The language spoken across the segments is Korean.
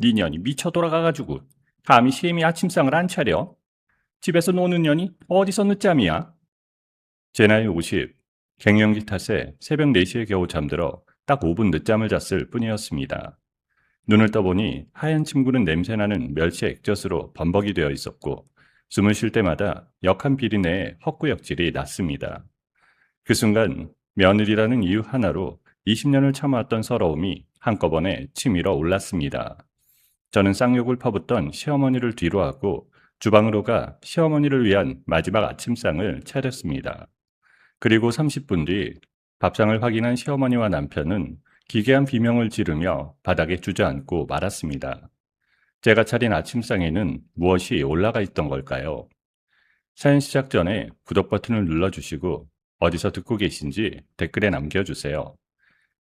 네 년이 미쳐 돌아가가지고 감히 시엠이 아침상을 안 차려? 집에서 노는 년이 어디서 늦잠이야? 제 나이 50, 갱년기 탓에 새벽 4시에 겨우 잠들어 딱 5분 늦잠을 잤을 뿐이었습니다. 눈을 떠보니 하얀 침구는 냄새나는 멸치 액젓으로 범벅이 되어 있었고 숨을 쉴 때마다 역한 비린내에 헛구역질이 났습니다. 그 순간 며느리라는 이유 하나로 20년을 참아왔던 서러움이 한꺼번에 치밀어 올랐습니다. 저는 쌍욕을 퍼붓던 시어머니를 뒤로하고 주방으로 가 시어머니를 위한 마지막 아침상을 차렸습니다. 그리고 30분 뒤 밥상을 확인한 시어머니와 남편은 기괴한 비명을 지르며 바닥에 주저앉고 말았습니다. 제가 차린 아침상에는 무엇이 올라가 있던 걸까요? 사연 시작 전에 구독 버튼을 눌러주시고 어디서 듣고 계신지 댓글에 남겨주세요.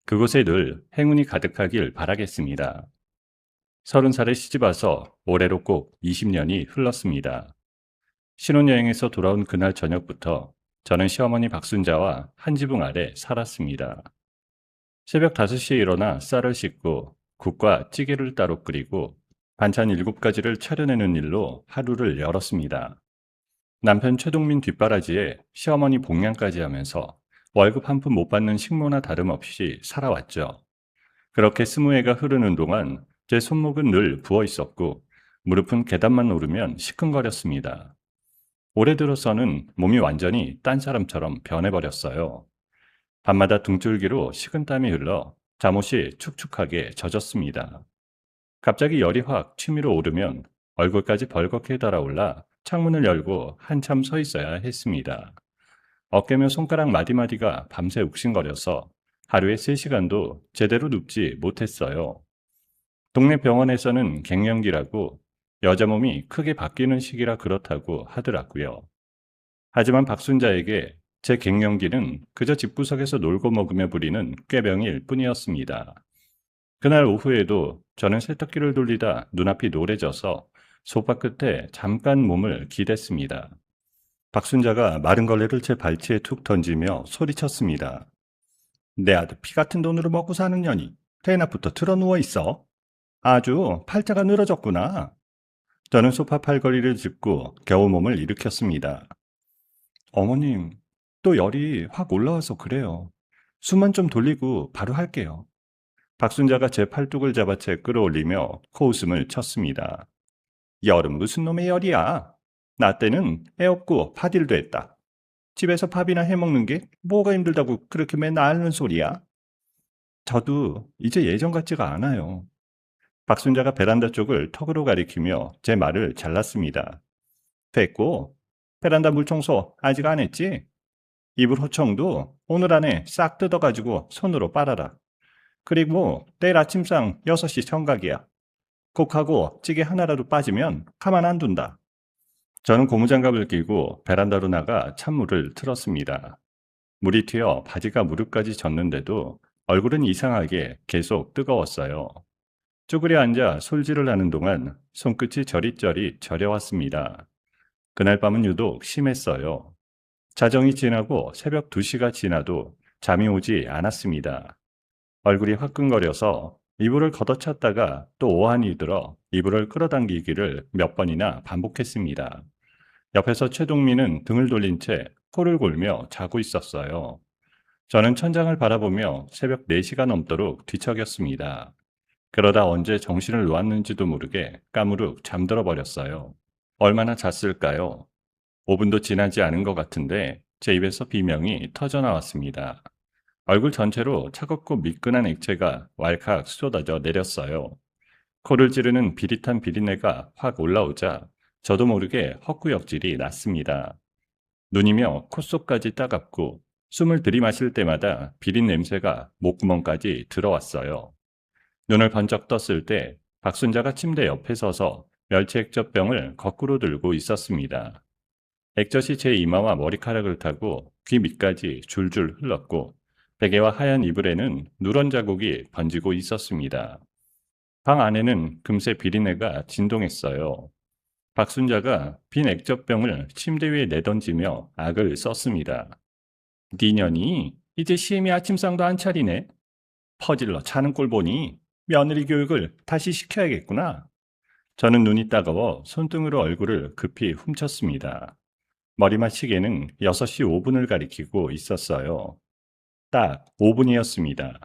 그곳에 늘 행운이 가득하길 바라겠습니다. 30살에 시집와서 올해로 꼭 20년이 흘렀습니다. 신혼여행에서 돌아온 그날 저녁부터 저는 시어머니 박순자와 한 지붕 아래 살았습니다. 새벽 5시에 일어나 쌀을 씻고 국과 찌개를 따로 끓이고 반찬 7가지를 차려내는 일로 하루를 열었습니다. 남편 최동민 뒷바라지에 시어머니 복량까지 하면서 월급 한 푼 못 받는 식모나 다름없이 살아왔죠. 그렇게 20해가 흐르는 동안 제 손목은 늘 부어 있었고 무릎은 계단만 오르면 시큰거렸습니다. 올해 들어서는 몸이 완전히 딴 사람처럼 변해버렸어요. 밤마다 등줄기로 식은땀이 흘러 잠옷이 축축하게 젖었습니다. 갑자기 열이 확 치밀어 오르면 얼굴까지 벌겋게 달아올라 창문을 열고 한참 서 있어야 했습니다. 어깨며 손가락 마디마디가 밤새 욱신거려서 하루에 3시간도 제대로 눕지 못했어요. 동네 병원에서는 갱년기라고 여자 몸이 크게 바뀌는 시기라 그렇다고 하더라고요. 하지만 박순자에게 제 갱년기는 그저 집구석에서 놀고 먹으며 부리는 꾀병일 뿐이었습니다. 그날 오후에도 저는 세탁기를 돌리다 눈앞이 노래져서 소파 끝에 잠깐 몸을 기댔습니다. 박순자가 마른 걸레를 제 발치에 툭 던지며 소리쳤습니다. 내 아들 피 같은 돈으로 먹고 사는 년이 대낮부터 틀어 누워 있어. 아주 팔자가 늘어졌구나. 저는 소파 팔걸이를 짚고 겨우 몸을 일으켰습니다. 어머님, 또 열이 확 올라와서 그래요. 숨만 좀 돌리고 바로 할게요. 박순자가 제 팔뚝을 잡아채 끌어올리며 코웃음을 쳤습니다. 열은 무슨 놈의 열이야? 나 때는 애 없고 파딜도 했다. 집에서 밥이나 해먹는 게 뭐가 힘들다고 그렇게 맨날 앓는 소리야? 저도 이제 예전 같지가 않아요. 박순자가 베란다 쪽을 턱으로 가리키며 제 말을 잘랐습니다. 됐고, 베란다 물청소 아직 안 했지? 이불 호청도 오늘 안에 싹 뜯어가지고 손으로 빨아라. 그리고 내일 아침상 6시 정각이야. 국하고 찌개 하나라도 빠지면 가만 안 둔다. 저는 고무장갑을 끼고 베란다로 나가 찬물을 틀었습니다. 물이 튀어 바지가 무릎까지 젖는데도 얼굴은 이상하게 계속 뜨거웠어요. 쭈그려 앉아 솔질을 하는 동안 손끝이 저릿저릿 저려왔습니다. 그날 밤은 유독 심했어요. 자정이 지나고 새벽 2시가 지나도 잠이 오지 않았습니다. 얼굴이 화끈거려서 이불을 걷어찼다가 또 오한이 들어 이불을 끌어당기기를 몇 번이나 반복했습니다. 옆에서 최동민은 등을 돌린 채 코를 골며 자고 있었어요. 저는 천장을 바라보며 새벽 4시가 넘도록 뒤척였습니다. 그러다 언제 정신을 놓았는지도 모르게 까무룩 잠들어 버렸어요. 얼마나 잤을까요? 5분도 지나지 않은 것 같은데 제 입에서 비명이 터져 나왔습니다. 얼굴 전체로 차갑고 미끈한 액체가 왈칵 쏟아져 내렸어요. 코를 찌르는 비릿한 비린내가 확 올라오자 저도 모르게 헛구역질이 났습니다. 눈이며 콧속까지 따갑고 숨을 들이마실 때마다 비린 냄새가 목구멍까지 들어왔어요. 눈을 번쩍 떴을 때 박순자가 침대 옆에 서서 멸치 액젓병을 거꾸로 들고 있었습니다. 액젓이 제 이마와 머리카락을 타고 귀 밑까지 줄줄 흘렀고 베개와 하얀 이불에는 누런 자국이 번지고 있었습니다. 방 안에는 금세 비린내가 진동했어요. 박순자가 빈 액젓병을 침대 위에 내던지며 악을 썼습니다. 네 년이 이제 시엠이 아침상도 안 차리네. 퍼질러 자는 꼴 보니 며느리 교육을 다시 시켜야겠구나. 저는 눈이 따가워 손등으로 얼굴을 급히 훔쳤습니다. 머리맡 시계는 6시 5분을 가리키고 있었어요. 딱 5분이었습니다.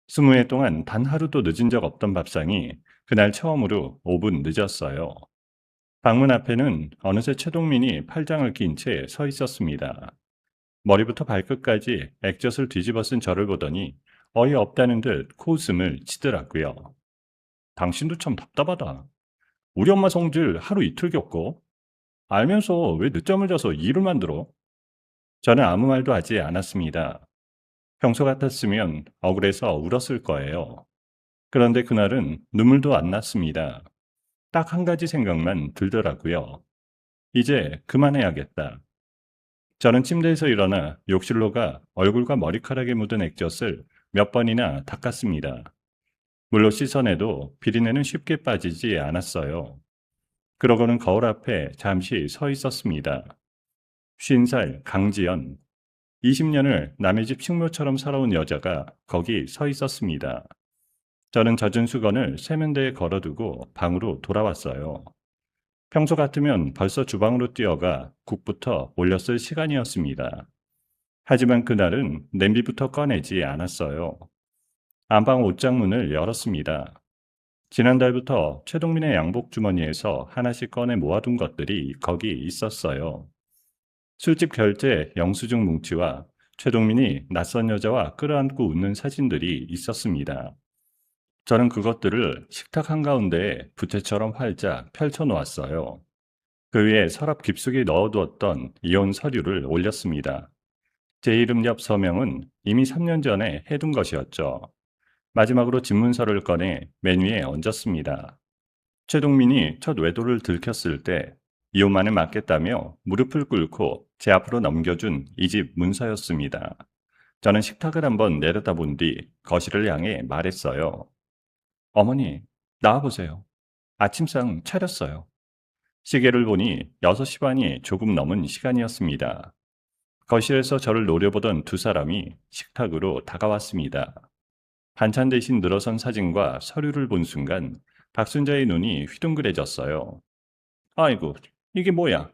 20회 동안 단 하루도 늦은 적 없던 밥상이 그날 처음으로 5분 늦었어요. 방문 앞에는 어느새 최동민이 팔짱을 낀 채 서 있었습니다. 머리부터 발끝까지 액젓을 뒤집어 쓴 저를 보더니 어이없다는 듯 코웃음을 치더라고요. 당신도 참 답답하다. 우리 엄마 성질 하루 이틀 겪고 알면서 왜 늦잠을 자서 일을 만들어? 저는 아무 말도 하지 않았습니다. 평소 같았으면 억울해서 울었을 거예요. 그런데 그날은 눈물도 안 났습니다. 딱 한 가지 생각만 들더라고요. 이제 그만해야겠다. 저는 침대에서 일어나 욕실로 가 얼굴과 머리카락에 묻은 액젓을 몇 번이나 닦았습니다. 물로 씻어내도 비린내는 쉽게 빠지지 않았어요. 그러고는 거울 앞에 잠시 서 있었습니다. 50살 강지연, 20년을 남의 집 식모처럼 살아온 여자가 거기 서 있었습니다. 저는 젖은 수건을 세면대에 걸어두고 방으로 돌아왔어요. 평소 같으면 벌써 주방으로 뛰어가 국부터 올렸을 시간이었습니다. 하지만 그날은 냄비부터 꺼내지 않았어요. 안방 옷장문을 열었습니다. 지난달부터 최동민의 양복 주머니에서 하나씩 꺼내 모아둔 것들이 거기 있었어요. 술집 결제 영수증 뭉치와 최동민이 낯선 여자와 끌어안고 웃는 사진들이 있었습니다. 저는 그것들을 식탁 한가운데에 부채처럼 활짝 펼쳐놓았어요. 그 위에 서랍 깊숙이 넣어두었던 이혼 서류를 올렸습니다. 제 이름 옆 서명은 이미 3년 전에 해둔 것이었죠. 마지막으로 집문서를 꺼내 맨 위에 얹었습니다. 최동민이 첫 외도를 들켰을 때 이혼만을 막겠다며 무릎을 꿇고 제 앞으로 넘겨준 이 집 문서였습니다. 저는 식탁을 한번 내려다본 뒤 거실을 향해 말했어요. 어머니, 나와보세요. 아침상 차렸어요. 시계를 보니 6시 반이 조금 넘은 시간이었습니다. 거실에서 저를 노려보던 두 사람이 식탁으로 다가왔습니다. 반찬 대신 늘어선 사진과 서류를 본 순간 박순자의 눈이 휘둥그레졌어요. 아이고, 이게 뭐야?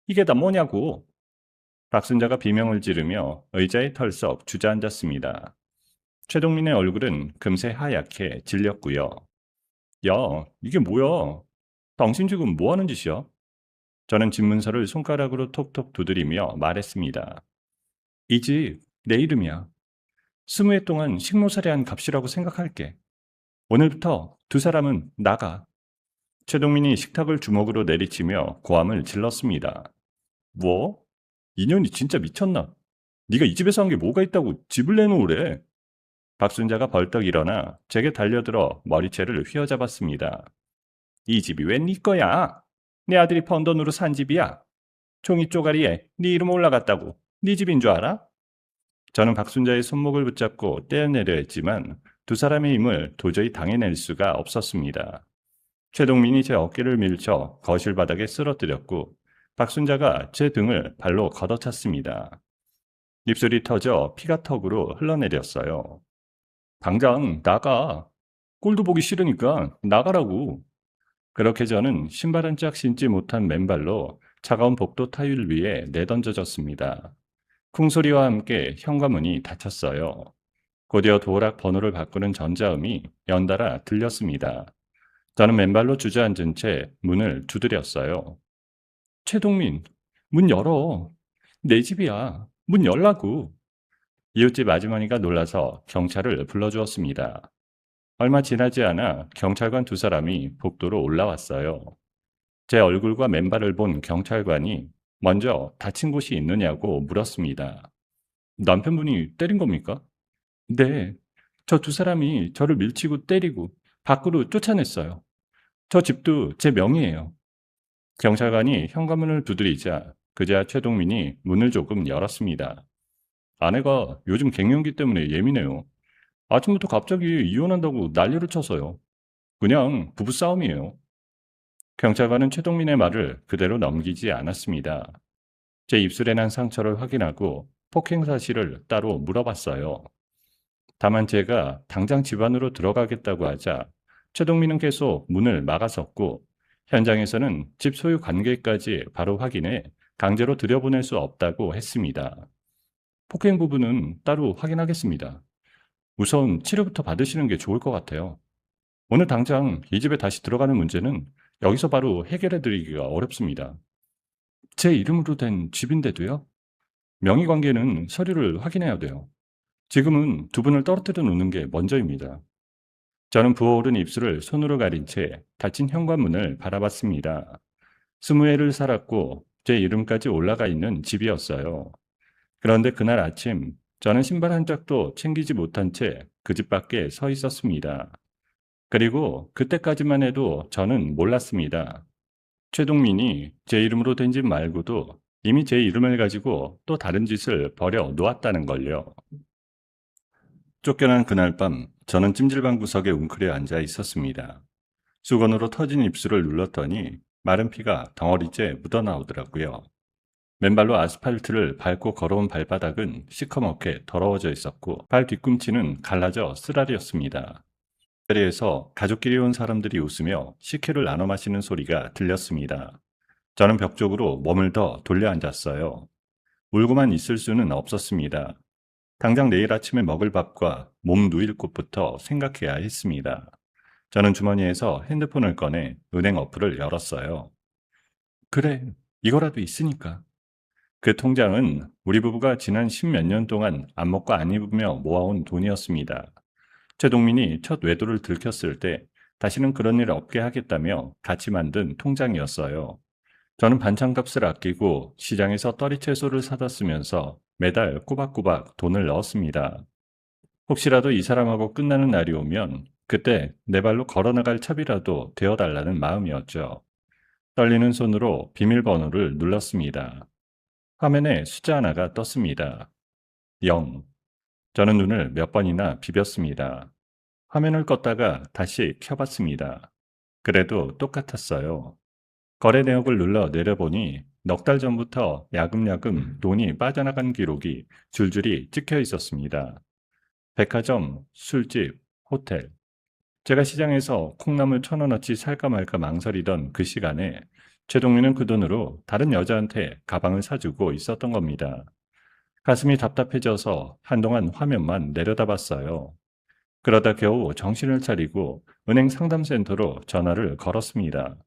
이게 다 뭐냐고? 박순자가 비명을 지르며 의자에 털썩 주저앉았습니다. 최동민의 얼굴은 금세 하얗게 질렸고요. 야, 이게 뭐야? 당신 지금 뭐 하는 짓이야? 저는 집문서를 손가락으로 톡톡 두드리며 말했습니다. 이 집 내 이름이야. 20회 동안 식모살이한 값이라고 생각할게. 오늘부터 두 사람은 나가. 최동민이 식탁을 주먹으로 내리치며 고함을 질렀습니다. 뭐? 인연이 진짜 미쳤나? 네가 이 집에서 한 게 뭐가 있다고 집을 내놓으래? 박순자가 벌떡 일어나 제게 달려들어 머리채를 휘어잡았습니다. 이 집이 웬 네 거야? 내 아들이 번 돈으로 산 집이야. 종이 쪼가리에 네 이름 올라갔다고 네 집인 줄 알아? 저는 박순자의 손목을 붙잡고 떼어내려 했지만 두 사람의 힘을 도저히 당해낼 수가 없었습니다. 최동민이 제 어깨를 밀쳐 거실 바닥에 쓰러뜨렸고 박순자가 제 등을 발로 걷어찼습니다. 입술이 터져 피가 턱으로 흘러내렸어요. 당장 나가. 꼴도 보기 싫으니까 나가라고. 그렇게 저는 신발 한 짝 신지 못한 맨발로 차가운 복도 타일 위에 내던져졌습니다. 쿵소리와 함께 현관문이 닫혔어요. 곧이어 도어락 번호를 바꾸는 전자음이 연달아 들렸습니다. 저는 맨발로 주저앉은 채 문을 두드렸어요. 최동민, 문 열어. 내 집이야. 문 열라고. 이웃집 아주머니가 놀라서 경찰을 불러주었습니다. 얼마 지나지 않아 경찰관 두 사람이 복도로 올라왔어요. 제 얼굴과 맨발을 본 경찰관이 먼저 다친 곳이 있느냐고 물었습니다. 남편분이 때린 겁니까? 네, 저 두 사람이 저를 밀치고 때리고 밖으로 쫓아냈어요. 저 집도 제 명의예요. 경찰관이 현관문을 두드리자 그제야 최동민이 문을 조금 열었습니다. 아내가 요즘 갱년기 때문에 예민해요. 아침부터 갑자기 이혼한다고 난리를 쳐서요. 그냥 부부싸움이에요. 경찰관은 최동민의 말을 그대로 넘기지 않았습니다. 제 입술에 난 상처를 확인하고 폭행 사실을 따로 물어봤어요. 다만 제가 당장 집 안으로 들어가겠다고 하자 최동민은 계속 문을 막아섰고 현장에서는 집 소유 관계까지 바로 확인해 강제로 들여보낼 수 없다고 했습니다. 폭행 부분은 따로 확인하겠습니다. 우선 치료부터 받으시는 게 좋을 것 같아요. 오늘 당장 이 집에 다시 들어가는 문제는 여기서 바로 해결해 드리기가 어렵습니다. 제 이름으로 된 집인데도요? 명의 관계는 서류를 확인해야 돼요. 지금은 두 분을 떨어뜨려 놓는 게 먼저입니다. 저는 부어오른 입술을 손으로 가린 채 닫힌 현관문을 바라봤습니다. 20회를 살았고 제 이름까지 올라가 있는 집이었어요. 그런데 그날 아침 저는 신발 한 짝도 챙기지 못한 채 그 집 밖에 서 있었습니다. 그리고 그때까지만 해도 저는 몰랐습니다. 최동민이 제 이름으로 된 집 말고도 이미 제 이름을 가지고 또 다른 짓을 벌여 놓았다는 걸요. 쫓겨난 그날 밤 저는 찜질방 구석에 웅크려 앉아 있었습니다. 수건으로 터진 입술을 눌렀더니 마른 피가 덩어리째 묻어나오더라고요. 맨발로 아스팔트를 밟고 걸어온 발바닥은 시커멓게 더러워져 있었고 발 뒤꿈치는 갈라져 쓰라리였습니다. 자리에서 가족끼리 온 사람들이 웃으며 식혜를 나눠 마시는 소리가 들렸습니다. 저는 벽 쪽으로 몸을 더 돌려 앉았어요. 울고만 있을 수는 없었습니다. 당장 내일 아침에 먹을 밥과 몸 누일 곳부터 생각해야 했습니다. 저는 주머니에서 핸드폰을 꺼내 은행 어플을 열었어요. 그래, 이거라도 있으니까. 그 통장은 우리 부부가 지난 10몇 년 동안 안 먹고 안 입으며 모아온 돈이었습니다. 최동민이 첫 외도를 들켰을 때 다시는 그런 일 없게 하겠다며 같이 만든 통장이었어요. 저는 반찬값을 아끼고 시장에서 떨이 채소를 사다 쓰면서 매달 꼬박꼬박 돈을 넣었습니다. 혹시라도 이 사람하고 끝나는 날이 오면 그때 내 발로 걸어나갈 첩이라도 되어달라는 마음이었죠. 떨리는 손으로 비밀번호를 눌렀습니다. 화면에 숫자 하나가 떴습니다. 0. 저는 눈을 몇 번이나 비볐습니다. 화면을 껐다가 다시 켜봤습니다. 그래도 똑같았어요. 거래 내역을 눌러 내려보니 넉 달 전부터 야금야금 돈이 빠져나간 기록이 줄줄이 찍혀 있었습니다. 백화점, 술집, 호텔. 제가 시장에서 콩나물 1,000원어치 살까 말까 망설이던 그 시간에 최동민은 그 돈으로 다른 여자한테 가방을 사주고 있었던 겁니다. 가슴이 답답해져서 한동안 화면만 내려다봤어요. 그러다 겨우 정신을 차리고 은행 상담센터로 전화를 걸었습니다.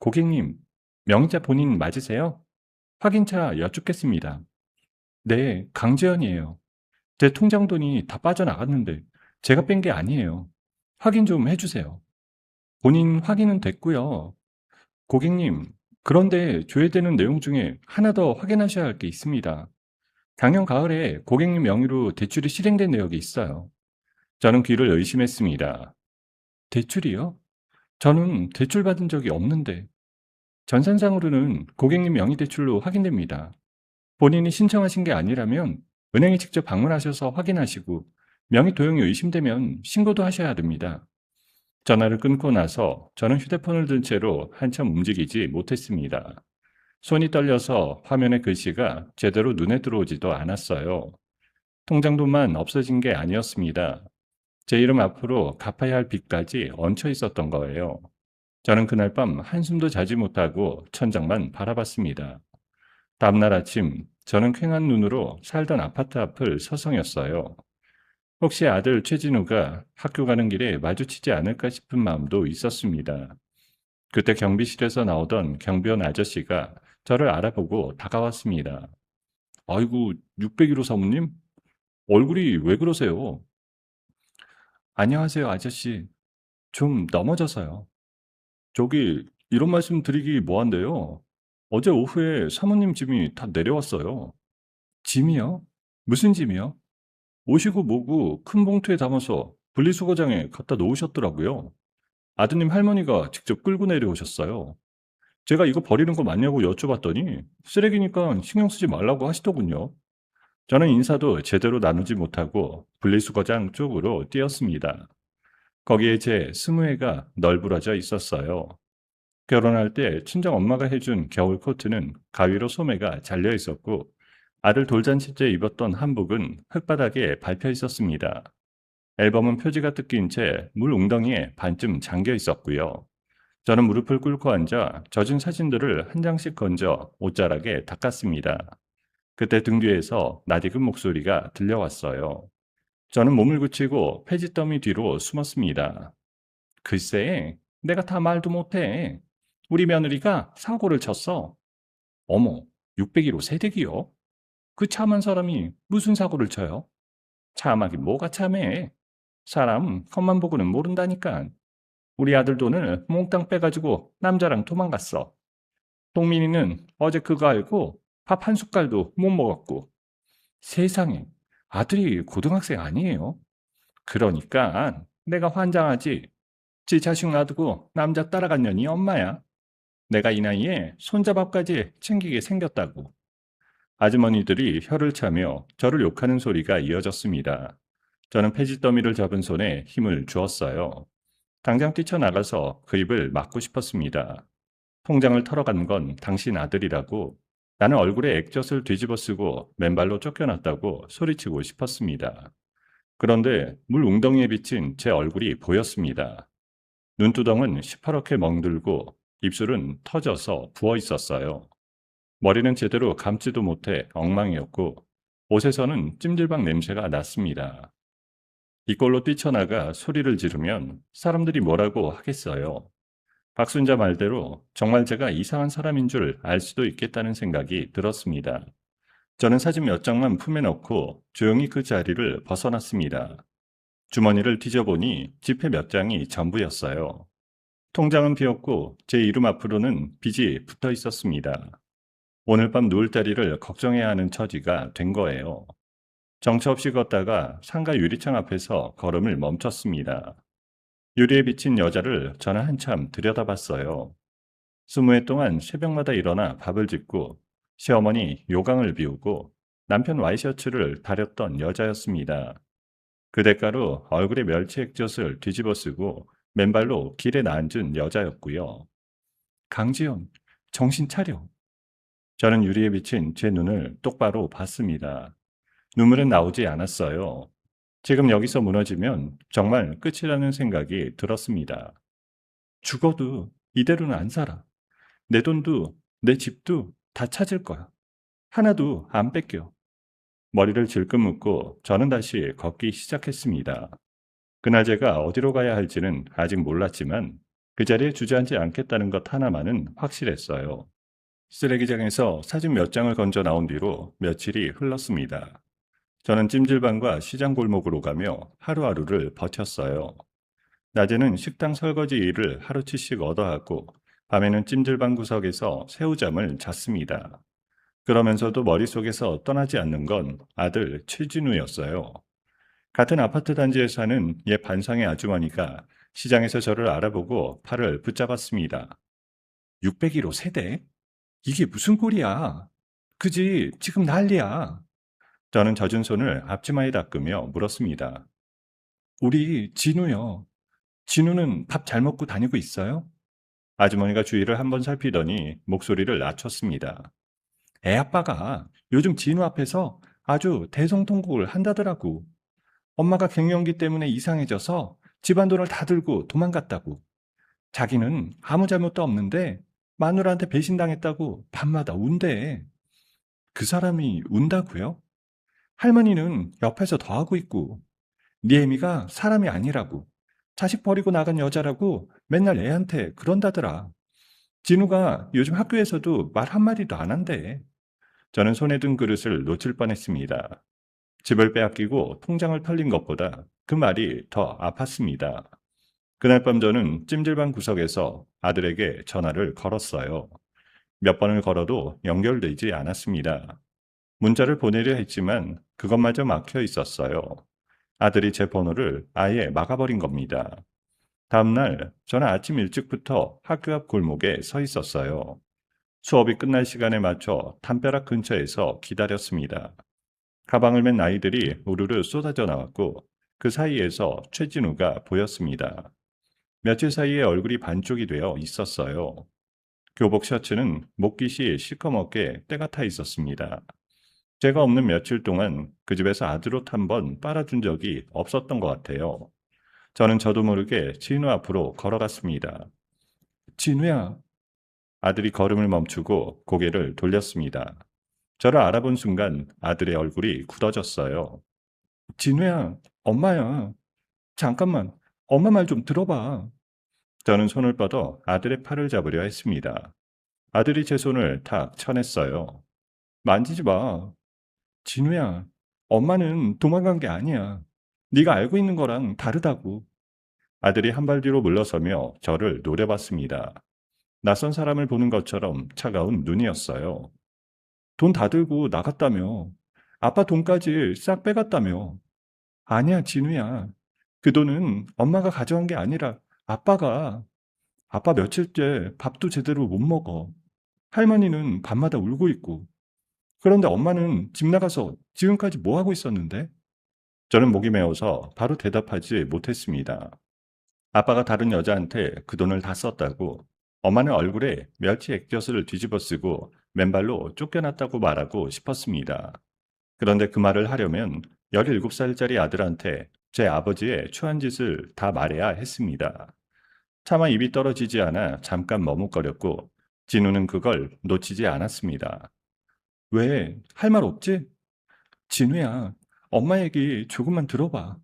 고객님, 명의자 본인 맞으세요? 확인차 여쭙겠습니다. 네, 강재현이에요. 제 통장 돈이 다 빠져나갔는데 제가 뺀 게 아니에요. 확인 좀 해주세요. 본인 확인은 됐고요. 고객님, 그런데 조회되는 내용 중에 하나 더 확인하셔야 할 게 있습니다. 작년 가을에 고객님 명의로 대출이 실행된 내역이 있어요. 저는 귀를 의심했습니다. 대출이요? 저는 대출 받은 적이 없는데. 전산상으로는 고객님 명의 대출로 확인됩니다. 본인이 신청하신 게 아니라면 은행에 직접 방문하셔서 확인하시고 명의 도용이 의심되면 신고도 하셔야 됩니다. 전화를 끊고 나서 저는 휴대폰을 든 채로 한참 움직이지 못했습니다. 손이 떨려서 화면의 글씨가 제대로 눈에 들어오지도 않았어요. 통장돈만 없어진 게 아니었습니다. 제 이름 앞으로 갚아야 할 빚까지 얹혀 있었던 거예요. 저는 그날 밤 한숨도 자지 못하고 천장만 바라봤습니다. 다음날 아침 저는 퀭한 눈으로 살던 아파트 앞을 서성였어요. 혹시 아들 최진우가 학교 가는 길에 마주치지 않을까 싶은 마음도 있었습니다. 그때 경비실에서 나오던 경비원 아저씨가 저를 알아보고 다가왔습니다. 아이고, 601호 사모님? 얼굴이 왜 그러세요? 안녕하세요, 아저씨. 좀 넘어져서요. 저기, 이런 말씀 드리기 뭐한데요? 어제 오후에 사모님 짐이 다 내려왔어요. 짐이요? 무슨 짐이요? 오시고 뭐고 큰 봉투에 담아서 분리수거장에 갖다 놓으셨더라고요. 아드님 할머니가 직접 끌고 내려오셨어요. 제가 이거 버리는 거 맞냐고 여쭤봤더니 쓰레기니까 신경 쓰지 말라고 하시더군요. 저는 인사도 제대로 나누지 못하고 분리수거장 쪽으로 뛰었습니다. 거기에 제 20회가 널브러져 있었어요. 결혼할 때 친정 엄마가 해준 겨울 코트는 가위로 소매가 잘려 있었고 아들 돌잔치 때 입었던 한복은 흙바닥에 밟혀 있었습니다. 앨범은 표지가 뜯긴 채 물 웅덩이에 반쯤 잠겨 있었고요. 저는 무릎을 꿇고 앉아 젖은 사진들을 한 장씩 건져 옷자락에 닦았습니다. 그때 등 뒤에서 낯익은 목소리가 들려왔어요. 저는 몸을 굳히고 폐지 더미 뒤로 숨었습니다. 글쎄, 내가 다 말도 못해. 우리 며느리가 사고를 쳤어. 어머, 601호 세대기요? 그 참한 사람이 무슨 사고를 쳐요? 참하긴 뭐가 참해. 사람 겉만 보고는 모른다니까. 우리 아들 돈을 몽땅 빼가지고 남자랑 도망갔어. 동민이는 어제 그거 알고 밥 한 숟갈도 못 먹었고. 세상에, 아들이 고등학생 아니에요? 그러니까 내가 환장하지. 지 자식 놔두고 남자 따라간 년이 엄마야. 내가 이 나이에 손자밥까지 챙기게 생겼다고. 아주머니들이 혀를 차며 저를 욕하는 소리가 이어졌습니다. 저는 폐지 더미를 잡은 손에 힘을 주었어요. 당장 뛰쳐나가서 그 입을 막고 싶었습니다. 통장을 털어간 건 당신 아들이라고, 나는 얼굴에 액젓을 뒤집어 쓰고 맨발로 쫓겨났다고 소리치고 싶었습니다. 그런데 물 웅덩이에 비친 제 얼굴이 보였습니다. 눈두덩은 시퍼렇게 멍들고 입술은 터져서 부어 있었어요. 머리는 제대로 감지도 못해 엉망이었고 옷에서는 찜질방 냄새가 났습니다. 이꼴로 뛰쳐나가 소리를 지르면 사람들이 뭐라고 하겠어요. 박순자 말대로 정말 제가 이상한 사람인 줄 알 수도 있겠다는 생각이 들었습니다. 저는 사진 몇 장만 품에 넣고 조용히 그 자리를 벗어났습니다. 주머니를 뒤져보니 지폐 몇 장이 전부였어요. 통장은 비었고 제 이름 앞으로는 빚이 붙어 있었습니다. 오늘 밤 누울 자리를 걱정해야 하는 처지가 된 거예요. 정처 없이 걷다가 상가 유리창 앞에서 걸음을 멈췄습니다. 유리에 비친 여자를 저는 한참 들여다봤어요. 20해 동안 새벽마다 일어나 밥을 짓고 시어머니 요강을 비우고 남편 와이셔츠를 다렸던 여자였습니다. 그 대가로 얼굴에 멸치 액젓을 뒤집어 쓰고 맨발로 길에 나앉은 여자였고요. 강지연, 정신 차려. 저는 유리에 비친 제 눈을 똑바로 봤습니다. 눈물은 나오지 않았어요. 지금 여기서 무너지면 정말 끝이라는 생각이 들었습니다. 죽어도 이대로는 안 살아. 내 돈도 내 집도 다 찾을 거야. 하나도 안 뺏겨. 머리를 질끈 묶고 저는 다시 걷기 시작했습니다. 그날 제가 어디로 가야 할지는 아직 몰랐지만 그 자리에 주저앉지 않겠다는 것 하나만은 확실했어요. 쓰레기장에서 사진 몇 장을 건져 나온 뒤로 며칠이 흘렀습니다. 저는 찜질방과 시장 골목으로 가며 하루하루를 버텼어요. 낮에는 식당 설거지 일을 하루치씩 얻어하고 밤에는 찜질방 구석에서 새우잠을 잤습니다. 그러면서도 머릿속에서 떠나지 않는 건 아들 최진우였어요. 같은 아파트 단지에 사는 옛 반상의 아주머니가 시장에서 저를 알아보고 팔을 붙잡았습니다. 601호 세대? 이게 무슨 꼴이야? 그지, 지금 난리야. 저는 젖은 손을 앞치마에 닦으며 물었습니다. 우리 진우요. 진우는 밥 잘 먹고 다니고 있어요? 아주머니가 주위를 한번 살피더니 목소리를 낮췄습니다. 애 아빠가 요즘 진우 앞에서 아주 대성통곡을 한다더라고. 엄마가 갱년기 때문에 이상해져서 집안 돈을 다 들고 도망갔다고. 자기는 아무 잘못도 없는데 마누라한테 배신당했다고 밤마다 운대. 그 사람이 운다고요? 할머니는 옆에서 더 하고 있고 네 애미가 사람이 아니라고 자식 버리고 나간 여자라고 맨날 애한테 그런다더라. 진우가 요즘 학교에서도 말 한마디도 안 한대. 저는 손에 든 그릇을 놓칠 뻔했습니다. 집을 빼앗기고 통장을 털린 것보다 그 말이 더 아팠습니다. 그날 밤 저는 찜질방 구석에서 아들에게 전화를 걸었어요. 몇 번을 걸어도 연결되지 않았습니다. 문자를 보내려 했지만 그것마저 막혀 있었어요. 아들이 제 번호를 아예 막아버린 겁니다. 다음날 저는 아침 일찍부터 학교 앞 골목에 서 있었어요. 수업이 끝날 시간에 맞춰 담벼락 근처에서 기다렸습니다. 가방을 맨 아이들이 우르르 쏟아져 나왔고 그 사이에서 최진우가 보였습니다. 며칠 사이에 얼굴이 반쪽이 되어 있었어요. 교복 셔츠는 목깃이 시커멓게 때가 타 있었습니다. 제가 없는 며칠 동안 그 집에서 아들옷 한 번 빨아준 적이 없었던 것 같아요. 저는 저도 모르게 진우 앞으로 걸어갔습니다. 진우야. 아들이 걸음을 멈추고 고개를 돌렸습니다. 저를 알아본 순간 아들의 얼굴이 굳어졌어요. 진우야, 엄마야. 잠깐만, 엄마 말 좀 들어봐. 저는 손을 뻗어 아들의 팔을 잡으려 했습니다. 아들이 제 손을 탁 쳐냈어요. 만지지 마. 진우야, 엄마는 도망간 게 아니야. 네가 알고 있는 거랑 다르다고. 아들이 한 발 뒤로 물러서며 저를 노려봤습니다. 낯선 사람을 보는 것처럼 차가운 눈이었어요. 돈 다 들고 나갔다며. 아빠 돈까지 싹 빼갔다며. 아니야, 진우야. 그 돈은 엄마가 가져간 게 아니라 아빠가. 아빠 며칠째 밥도 제대로 못 먹어. 할머니는 밤마다 울고 있고. 그런데 엄마는 집 나가서 지금까지 뭐 하고 있었는데? 저는 목이 메어서 바로 대답하지 못했습니다. 아빠가 다른 여자한테 그 돈을 다 썼다고, 엄마는 얼굴에 멸치 액젓을 뒤집어 쓰고 맨발로 쫓겨났다고 말하고 싶었습니다. 그런데 그 말을 하려면 17살짜리 아들한테 제 아버지의 추한 짓을 다 말해야 했습니다. 차마 입이 떨어지지 않아 잠깐 머뭇거렸고 진우는 그걸 놓치지 않았습니다. 왜? 할 말 없지? 진우야, 엄마 얘기 조금만 들어봐.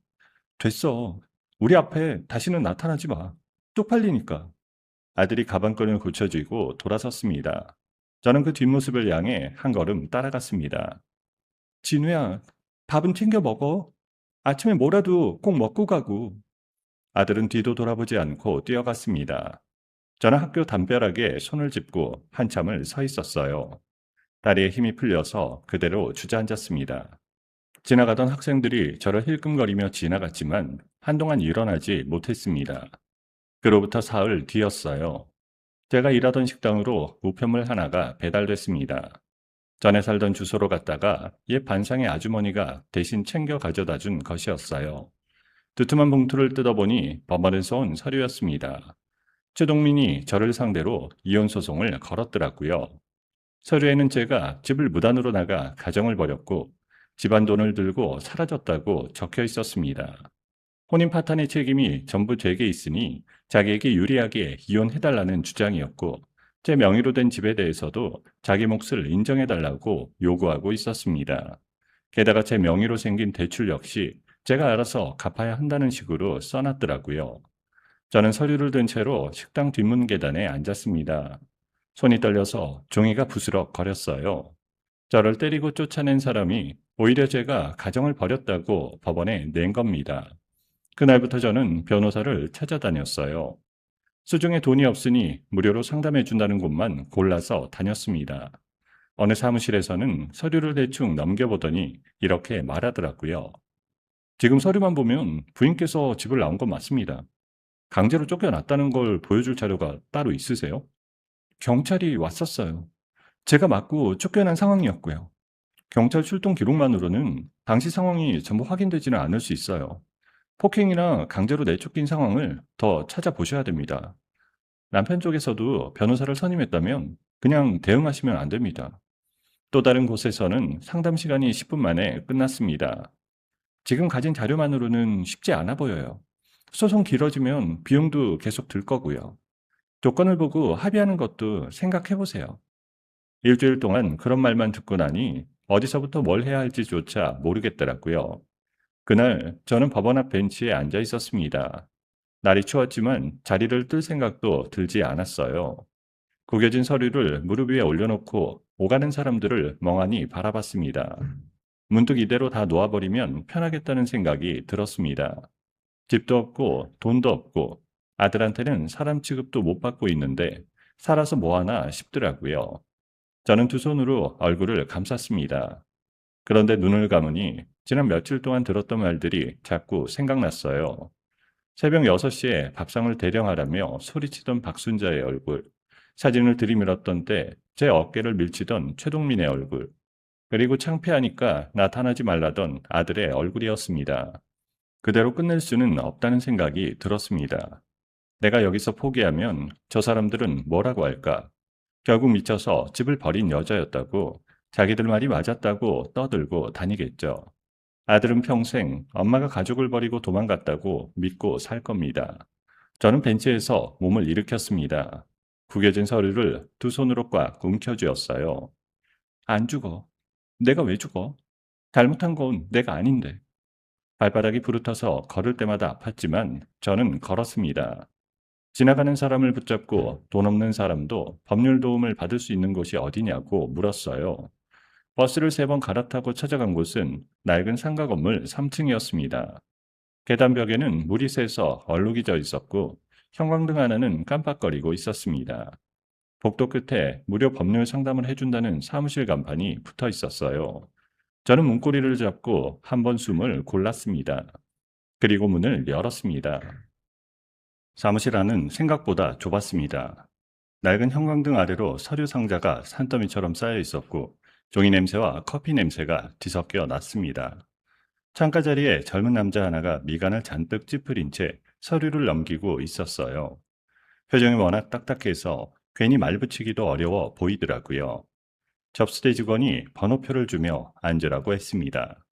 됐어. 우리 앞에 다시는 나타나지 마. 쪽팔리니까. 아들이 가방끈을 고쳐쥐고 돌아섰습니다. 저는 그 뒷모습을 향해 한 걸음 따라갔습니다. 진우야, 밥은 챙겨 먹어. 아침에 뭐라도 꼭 먹고 가고. 아들은 뒤도 돌아보지 않고 뛰어갔습니다. 저는 학교 담벼락에 손을 짚고 한참을 서 있었어요. 다리에 힘이 풀려서 그대로 주저앉았습니다. 지나가던 학생들이 저를 힐끔거리며 지나갔지만 한동안 일어나지 못했습니다. 그로부터 사흘 뒤였어요. 제가 일하던 식당으로 우편물 하나가 배달됐습니다. 전에 살던 주소로 갔다가 옛 반상의 아주머니가 대신 챙겨 가져다 준 것이었어요. 두툼한 봉투를 뜯어보니 법원에서 온 서류였습니다. 최동민이 저를 상대로 이혼 소송을 걸었더라고요. 서류에는 제가 집을 무단으로 나가 가정을 벌였고 집안 돈을 들고 사라졌다고 적혀 있었습니다. 혼인 파탄의 책임이 전부 제게 있으니 자기에게 유리하게 이혼해달라는 주장이었고 제 명의로 된 집에 대해서도 자기 몫을 인정해달라고 요구하고 있었습니다. 게다가 제 명의로 생긴 대출 역시 제가 알아서 갚아야 한다는 식으로 써놨더라고요. 저는 서류를 든 채로 식당 뒷문 계단에 앉았습니다. 손이 떨려서 종이가 부스럭 거렸어요. 저를 때리고 쫓아낸 사람이 오히려 제가 가정을 벌였다고 법원에 낸 겁니다. 그날부터 저는 변호사를 찾아다녔어요. 수중에 돈이 없으니 무료로 상담해준다는 곳만 골라서 다녔습니다. 어느 사무실에서는 서류를 대충 넘겨보더니 이렇게 말하더라고요. 지금 서류만 보면 부인께서 집을 나온 건 맞습니다. 강제로 쫓겨났다는 걸 보여줄 자료가 따로 있으세요? 경찰이 왔었어요. 제가 맞고 쫓겨난 상황이었고요. 경찰 출동 기록만으로는 당시 상황이 전부 확인되지는 않을 수 있어요. 폭행이나 강제로 내쫓긴 상황을 더 찾아보셔야 됩니다. 남편 쪽에서도 변호사를 선임했다면 그냥 대응하시면 안 됩니다. 또 다른 곳에서는 상담 시간이 10분 만에 끝났습니다. 지금 가진 자료만으로는 쉽지 않아 보여요. 소송 길어지면 비용도 계속 들 거고요. 조건을 보고 합의하는 것도 생각해 보세요. 일주일 동안 그런 말만 듣고 나니 어디서부터 뭘 해야 할지조차 모르겠더라고요. 그날 저는 법원 앞 벤치에 앉아 있었습니다. 날이 추웠지만 자리를 뜰 생각도 들지 않았어요. 구겨진 서류를 무릎 위에 올려놓고 오가는 사람들을 멍하니 바라봤습니다. 문득 이대로 다 놓아버리면 편하겠다는 생각이 들었습니다. 집도 없고 돈도 없고 아들한테는 사람 취급도 못 받고 있는데 살아서 뭐하나 싶더라고요. 저는 두 손으로 얼굴을 감쌌습니다. 그런데 눈을 감으니 지난 며칠 동안 들었던 말들이 자꾸 생각났어요. 새벽 6시에 밥상을 대령하라며 소리치던 박순자의 얼굴, 사진을 들이밀었던 때 제 어깨를 밀치던 최동민의 얼굴, 그리고 창피하니까 나타나지 말라던 아들의 얼굴이었습니다. 그대로 끝낼 수는 없다는 생각이 들었습니다. 내가 여기서 포기하면 저 사람들은 뭐라고 할까? 결국 미쳐서 집을 버린 여자였다고, 자기들 말이 맞았다고 떠들고 다니겠죠. 아들은 평생 엄마가 가족을 버리고 도망갔다고 믿고 살 겁니다. 저는 벤치에서 몸을 일으켰습니다. 구겨진 서류를 두 손으로 꽉 움켜쥐었어요. 안 죽어. 내가 왜 죽어? 잘못한 건 내가 아닌데. 발바닥이 부르터서 걸을 때마다 아팠지만 저는 걸었습니다. 지나가는 사람을 붙잡고 돈 없는 사람도 법률 도움을 받을 수 있는 곳이 어디냐고 물었어요. 버스를 3번 갈아타고 찾아간 곳은 낡은 상가 건물 3층이었습니다. 계단벽에는 물이 새서 얼룩이 져 있었고 형광등 하나는 깜빡거리고 있었습니다. 복도 끝에 무료 법률 상담을 해준다는 사무실 간판이 붙어 있었어요. 저는 문고리를 잡고 한 번 숨을 골랐습니다. 그리고 문을 열었습니다. 사무실 안은 생각보다 좁았습니다. 낡은 형광등 아래로 서류 상자가 산더미처럼 쌓여 있었고 종이 냄새와 커피 냄새가 뒤섞여 났습니다. 창가 자리에 젊은 남자 하나가 미간을 잔뜩 찌푸린 채 서류를 넘기고 있었어요. 표정이 워낙 딱딱해서 괜히 말 붙이기도 어려워 보이더라고요. 접수대 직원이 번호표를 주며 앉으라고 했습니다.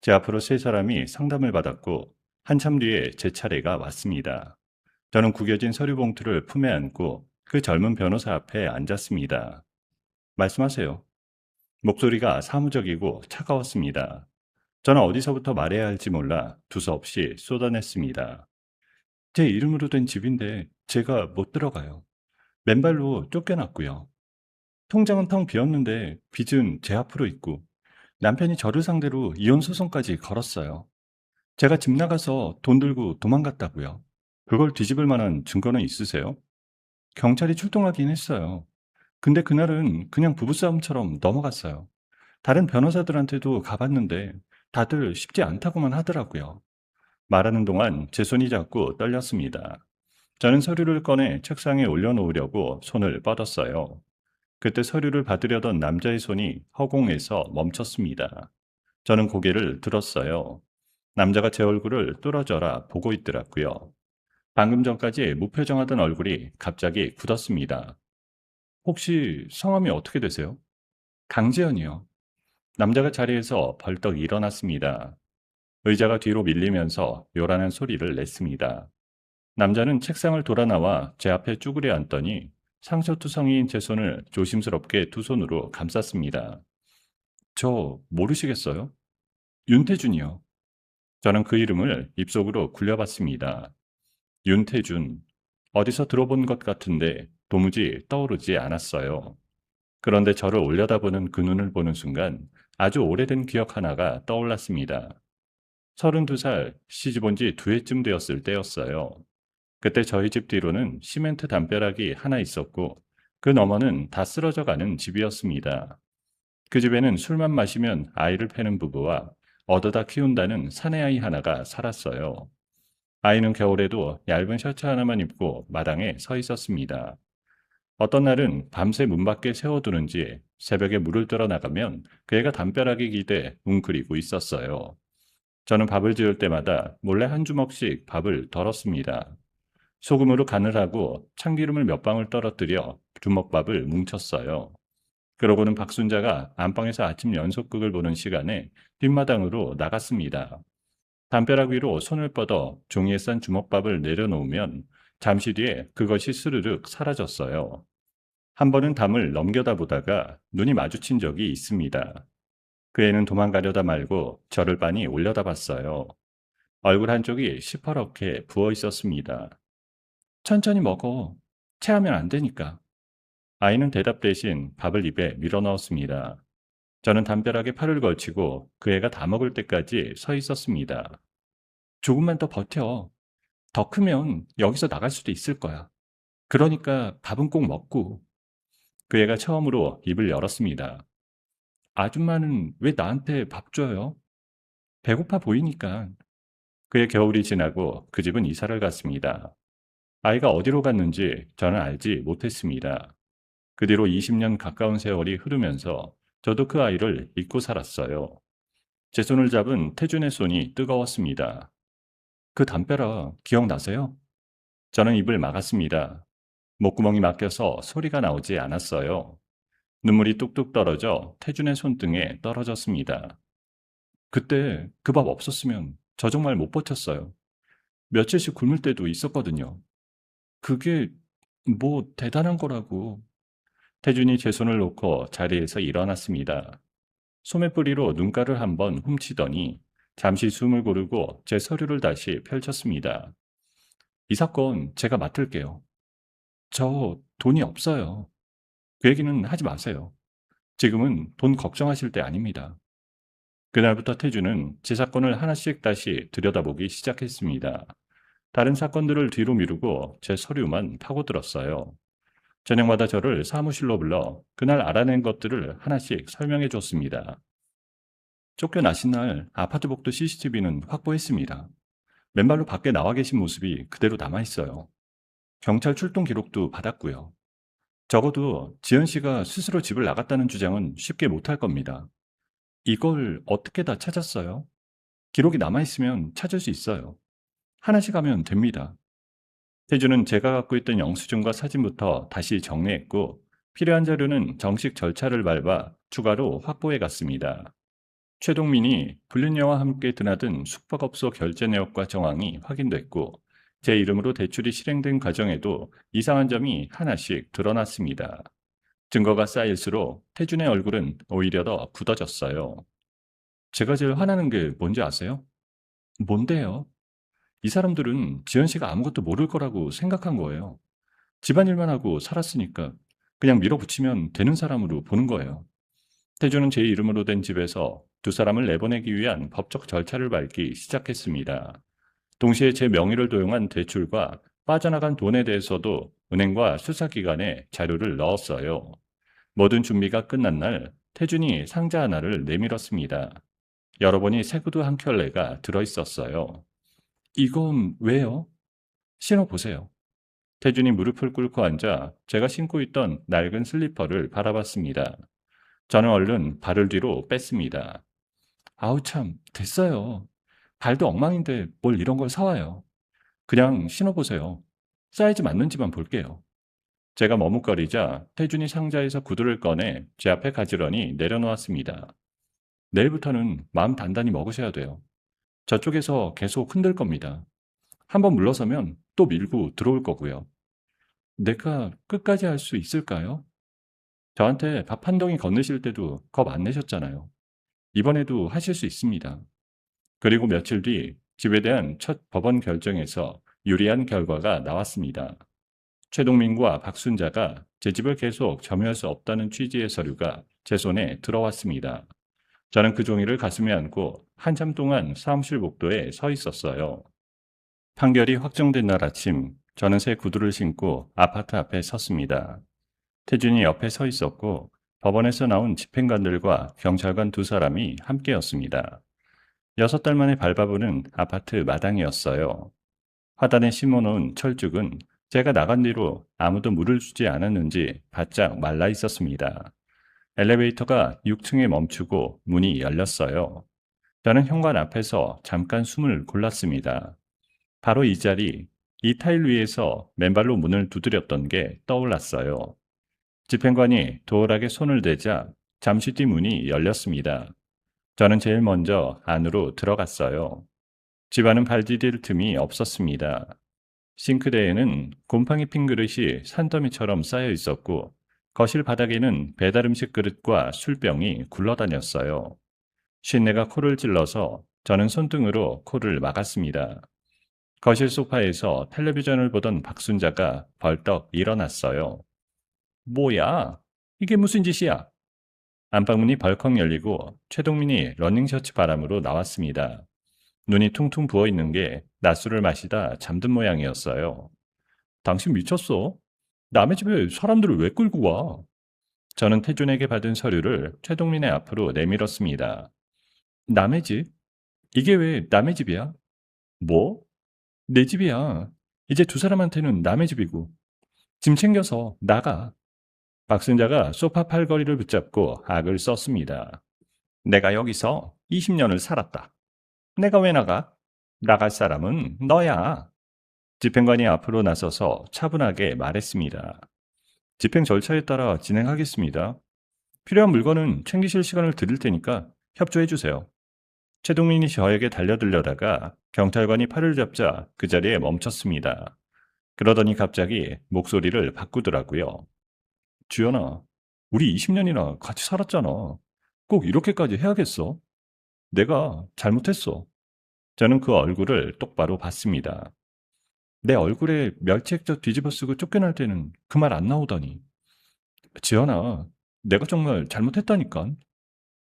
제 앞으로 3사람이 상담을 받았고 한참 뒤에 제 차례가 왔습니다. 저는 구겨진 서류 봉투를 품에 안고 그 젊은 변호사 앞에 앉았습니다. 말씀하세요. 목소리가 사무적이고 차가웠습니다. 저는 어디서부터 말해야 할지 몰라 두서없이 쏟아냈습니다. 제 이름으로 된 집인데 제가 못 들어가요. 맨발로 쫓겨났고요. 통장은 텅 비었는데 빚은 제 앞으로 있고 남편이 저를 상대로 이혼 소송까지 걸었어요. 제가 집 나가서 돈 들고 도망갔다고요. 그걸 뒤집을 만한 증거는 있으세요? 경찰이 출동하긴 했어요. 근데 그날은 그냥 부부싸움처럼 넘어갔어요. 다른 변호사들한테도 가봤는데 다들 쉽지 않다고만 하더라고요. 말하는 동안 제 손이 자꾸 떨렸습니다. 저는 서류를 꺼내 책상에 올려놓으려고 손을 뻗었어요. 그때 서류를 받으려던 남자의 손이 허공에서 멈췄습니다. 저는 고개를 들었어요. 남자가 제 얼굴을 뚫어져라 보고 있더라고요. 방금 전까지 무표정하던 얼굴이 갑자기 굳었습니다. 혹시 성함이 어떻게 되세요? 강재현이요. 남자가 자리에서 벌떡 일어났습니다. 의자가 뒤로 밀리면서 요란한 소리를 냈습니다. 남자는 책상을 돌아 나와 제 앞에 쭈그려 앉더니 상처투성이인 제 손을 조심스럽게 두 손으로 감쌌습니다. 저 모르시겠어요? 윤태준이요. 저는 그 이름을 입속으로 굴려봤습니다. 윤태준. 어디서 들어본 것 같은데 도무지 떠오르지 않았어요. 그런데 저를 올려다보는 그 눈을 보는 순간 아주 오래된 기억 하나가 떠올랐습니다. 32살 시집 온 지 2해쯤 되었을 때였어요. 그때 저희 집 뒤로는 시멘트 담벼락이 하나 있었고 그 너머는 다 쓰러져 가는 집이었습니다. 그 집에는 술만 마시면 아이를 패는 부부와 얻어다 키운다는 사내아이 하나가 살았어요. 아이는 겨울에도 얇은 셔츠 하나만 입고 마당에 서 있었습니다. 어떤 날은 밤새 문 밖에 세워두는지 새벽에 물을 떠러 나가면 그 애가 담벼락에 기대 웅크리고 있었어요. 저는 밥을 지을 때마다 몰래 한 주먹씩 밥을 덜었습니다. 소금으로 간을 하고 참기름을 몇 방울 떨어뜨려 주먹밥을 뭉쳤어요. 그러고는 박순자가 안방에서 아침 연속극을 보는 시간에 뒷마당으로 나갔습니다. 담벼락 위로 손을 뻗어 종이에 싼 주먹밥을 내려놓으면 잠시 뒤에 그것이 스르륵 사라졌어요. 한 번은 담을 넘겨다 보다가 눈이 마주친 적이 있습니다. 그 애는 도망가려다 말고 저를 빤히 올려다 봤어요. 얼굴 한쪽이 시퍼렇게 부어 있었습니다. 천천히 먹어. 체하면 안 되니까. 아이는 대답 대신 밥을 입에 밀어 넣었습니다. 저는 담벼락에 팔을 걸치고 그 애가 다 먹을 때까지 서 있었습니다. 조금만 더 버텨. 더 크면 여기서 나갈 수도 있을 거야. 그러니까 밥은 꼭 먹고. 그 애가 처음으로 입을 열었습니다. 아줌마는 왜 나한테 밥 줘요? 배고파 보이니까. 그의 겨울이 지나고 그 집은 이사를 갔습니다. 아이가 어디로 갔는지 저는 알지 못했습니다. 그 뒤로 20년 가까운 세월이 흐르면서 저도 그 아이를 잊고 살았어요. 제 손을 잡은 태준의 손이 뜨거웠습니다. 그 담벼락 기억나세요? 저는 입을 막았습니다. 목구멍이 막혀서 소리가 나오지 않았어요. 눈물이 뚝뚝 떨어져 태준의 손등에 떨어졌습니다. 그때 그 밥 없었으면 저 정말 못 버텼어요. 며칠씩 굶을 때도 있었거든요. 그게 뭐 대단한 거라고. 태준이 제 손을 놓고 자리에서 일어났습니다. 소매뿌리로 눈가를 한번 훔치더니 잠시 숨을 고르고 제 서류를 다시 펼쳤습니다. 이 사건 제가 맡을게요. 저 돈이 없어요. 그 얘기는 하지 마세요. 지금은 돈 걱정하실 때 아닙니다. 그날부터 태주는 제 사건을 하나씩 다시 들여다보기 시작했습니다. 다른 사건들을 뒤로 미루고 제 서류만 파고들었어요. 저녁마다 저를 사무실로 불러 그날 알아낸 것들을 하나씩 설명해 줬습니다. 쫓겨나신 날 아파트 복도 CCTV는 확보했습니다. 맨발로 밖에 나와 계신 모습이 그대로 남아 있어요. 경찰 출동 기록도 받았고요. 적어도 지연 씨가 스스로 집을 나갔다는 주장은 쉽게 못할 겁니다. 이걸 어떻게 다 찾았어요? 기록이 남아있으면 찾을 수 있어요. 하나씩 하면 됩니다. 태주는 제가 갖고 있던 영수증과 사진부터 다시 정리했고 필요한 자료는 정식 절차를 밟아 추가로 확보해 갔습니다. 최동민이 불륜녀와 함께 드나든 숙박업소 결제 내역과 정황이 확인됐고 제 이름으로 대출이 실행된 과정에도 이상한 점이 하나씩 드러났습니다. 증거가 쌓일수록 태준의 얼굴은 오히려 더 굳어졌어요. 제가 제일 화나는 게 뭔지 아세요? 뭔데요? 이 사람들은 지연 씨가 아무것도 모를 거라고 생각한 거예요. 집안일만 하고 살았으니까 그냥 밀어붙이면 되는 사람으로 보는 거예요. 태주는 제 이름으로 된 집에서 두 사람을 내보내기 위한 법적 절차를 밟기 시작했습니다. 동시에 제 명의를 도용한 대출과 빠져나간 돈에 대해서도 은행과 수사기관에 자료를 넣었어요. 모든 준비가 끝난 날 태준이 상자 하나를 내밀었습니다. 열어보니 새구두 한 켤레가 들어있었어요. 이건 왜요? 신어보세요. 태준이 무릎을 꿇고 앉아 제가 신고 있던 낡은 슬리퍼를 바라봤습니다. 저는 얼른 발을 뒤로 뺐습니다. 아우 참, 됐어요. 발도 엉망인데 뭘 이런 걸 사와요. 그냥 신어보세요. 사이즈 맞는지만 볼게요. 제가 머뭇거리자 태준이 상자에서 구두를 꺼내 제 앞에 가지런히 내려놓았습니다. 내일부터는 마음 단단히 먹으셔야 돼요. 저쪽에서 계속 흔들 겁니다. 한번 물러서면 또 밀고 들어올 거고요. 내가 끝까지 할 수 있을까요? 저한테 밥 한 덩이 건네실 때도 겁 안 내셨잖아요. 이번에도 하실 수 있습니다. 그리고 며칠 뒤 집에 대한 첫 법원 결정에서 유리한 결과가 나왔습니다. 최동민과 박순자가 제 집을 계속 점유할 수 없다는 취지의 서류가 제 손에 들어왔습니다. 저는 그 종이를 가슴에 안고 한참 동안 사무실 복도에 서 있었어요. 판결이 확정된 날 아침, 저는 새 구두를 신고 아파트 앞에 섰습니다. 태준이 옆에 서 있었고 법원에서 나온 집행관들과 경찰관 두 사람이 함께였습니다. 6달 만에 밟아보는 아파트 마당이었어요. 화단에 심어놓은 철쭉은 제가 나간 뒤로 아무도 물을 주지 않았는지 바짝 말라 있었습니다. 엘리베이터가 6층에 멈추고 문이 열렸어요. 저는 현관 앞에서 잠깐 숨을 골랐습니다. 바로 이 자리, 이 타일 위에서 맨발로 문을 두드렸던 게 떠올랐어요. 집행관이 도어락에 손을 대자 잠시 뒤 문이 열렸습니다. 저는 제일 먼저 안으로 들어갔어요. 집안은 발 디딜 틈이 없었습니다. 싱크대에는 곰팡이 핀 그릇이 산더미처럼 쌓여 있었고 거실 바닥에는 배달 음식 그릇과 술병이 굴러다녔어요. 쉰내가 코를 찔러서 저는 손등으로 코를 막았습니다. 거실 소파에서 텔레비전을 보던 박순자가 벌떡 일어났어요. 뭐야? 이게 무슨 짓이야? 안방문이 벌컥 열리고 최동민이 러닝셔츠 바람으로 나왔습니다. 눈이 퉁퉁 부어있는 게 낮술을 마시다 잠든 모양이었어요. 당신 미쳤어? 남의 집에 사람들을 왜 끌고 와? 저는 태준에게 받은 서류를 최동민의 앞으로 내밀었습니다. 남의 집? 이게 왜 남의 집이야? 뭐? 내 집이야. 이제 두 사람한테는 남의 집이고. 짐 챙겨서 나가. 박순자가 소파 팔걸이를 붙잡고 악을 썼습니다. 내가 여기서 20년을 살았다. 내가 왜 나가? 나갈 사람은 너야. 집행관이 앞으로 나서서 차분하게 말했습니다. 집행 절차에 따라 진행하겠습니다. 필요한 물건은 챙기실 시간을 드릴 테니까 협조해 주세요. 최동민이 저에게 달려들려다가 경찰관이 팔을 잡자 그 자리에 멈췄습니다. 그러더니 갑자기 목소리를 바꾸더라고요. 주연아, 우리 20년이나 같이 살았잖아. 꼭 이렇게까지 해야겠어? 내가 잘못했어. 저는 그 얼굴을 똑바로 봤습니다. 내 얼굴에 멸치액젓 뒤집어 쓰고 쫓겨날 때는 그 말 안 나오더니. 지연아, 내가 정말 잘못했다니까.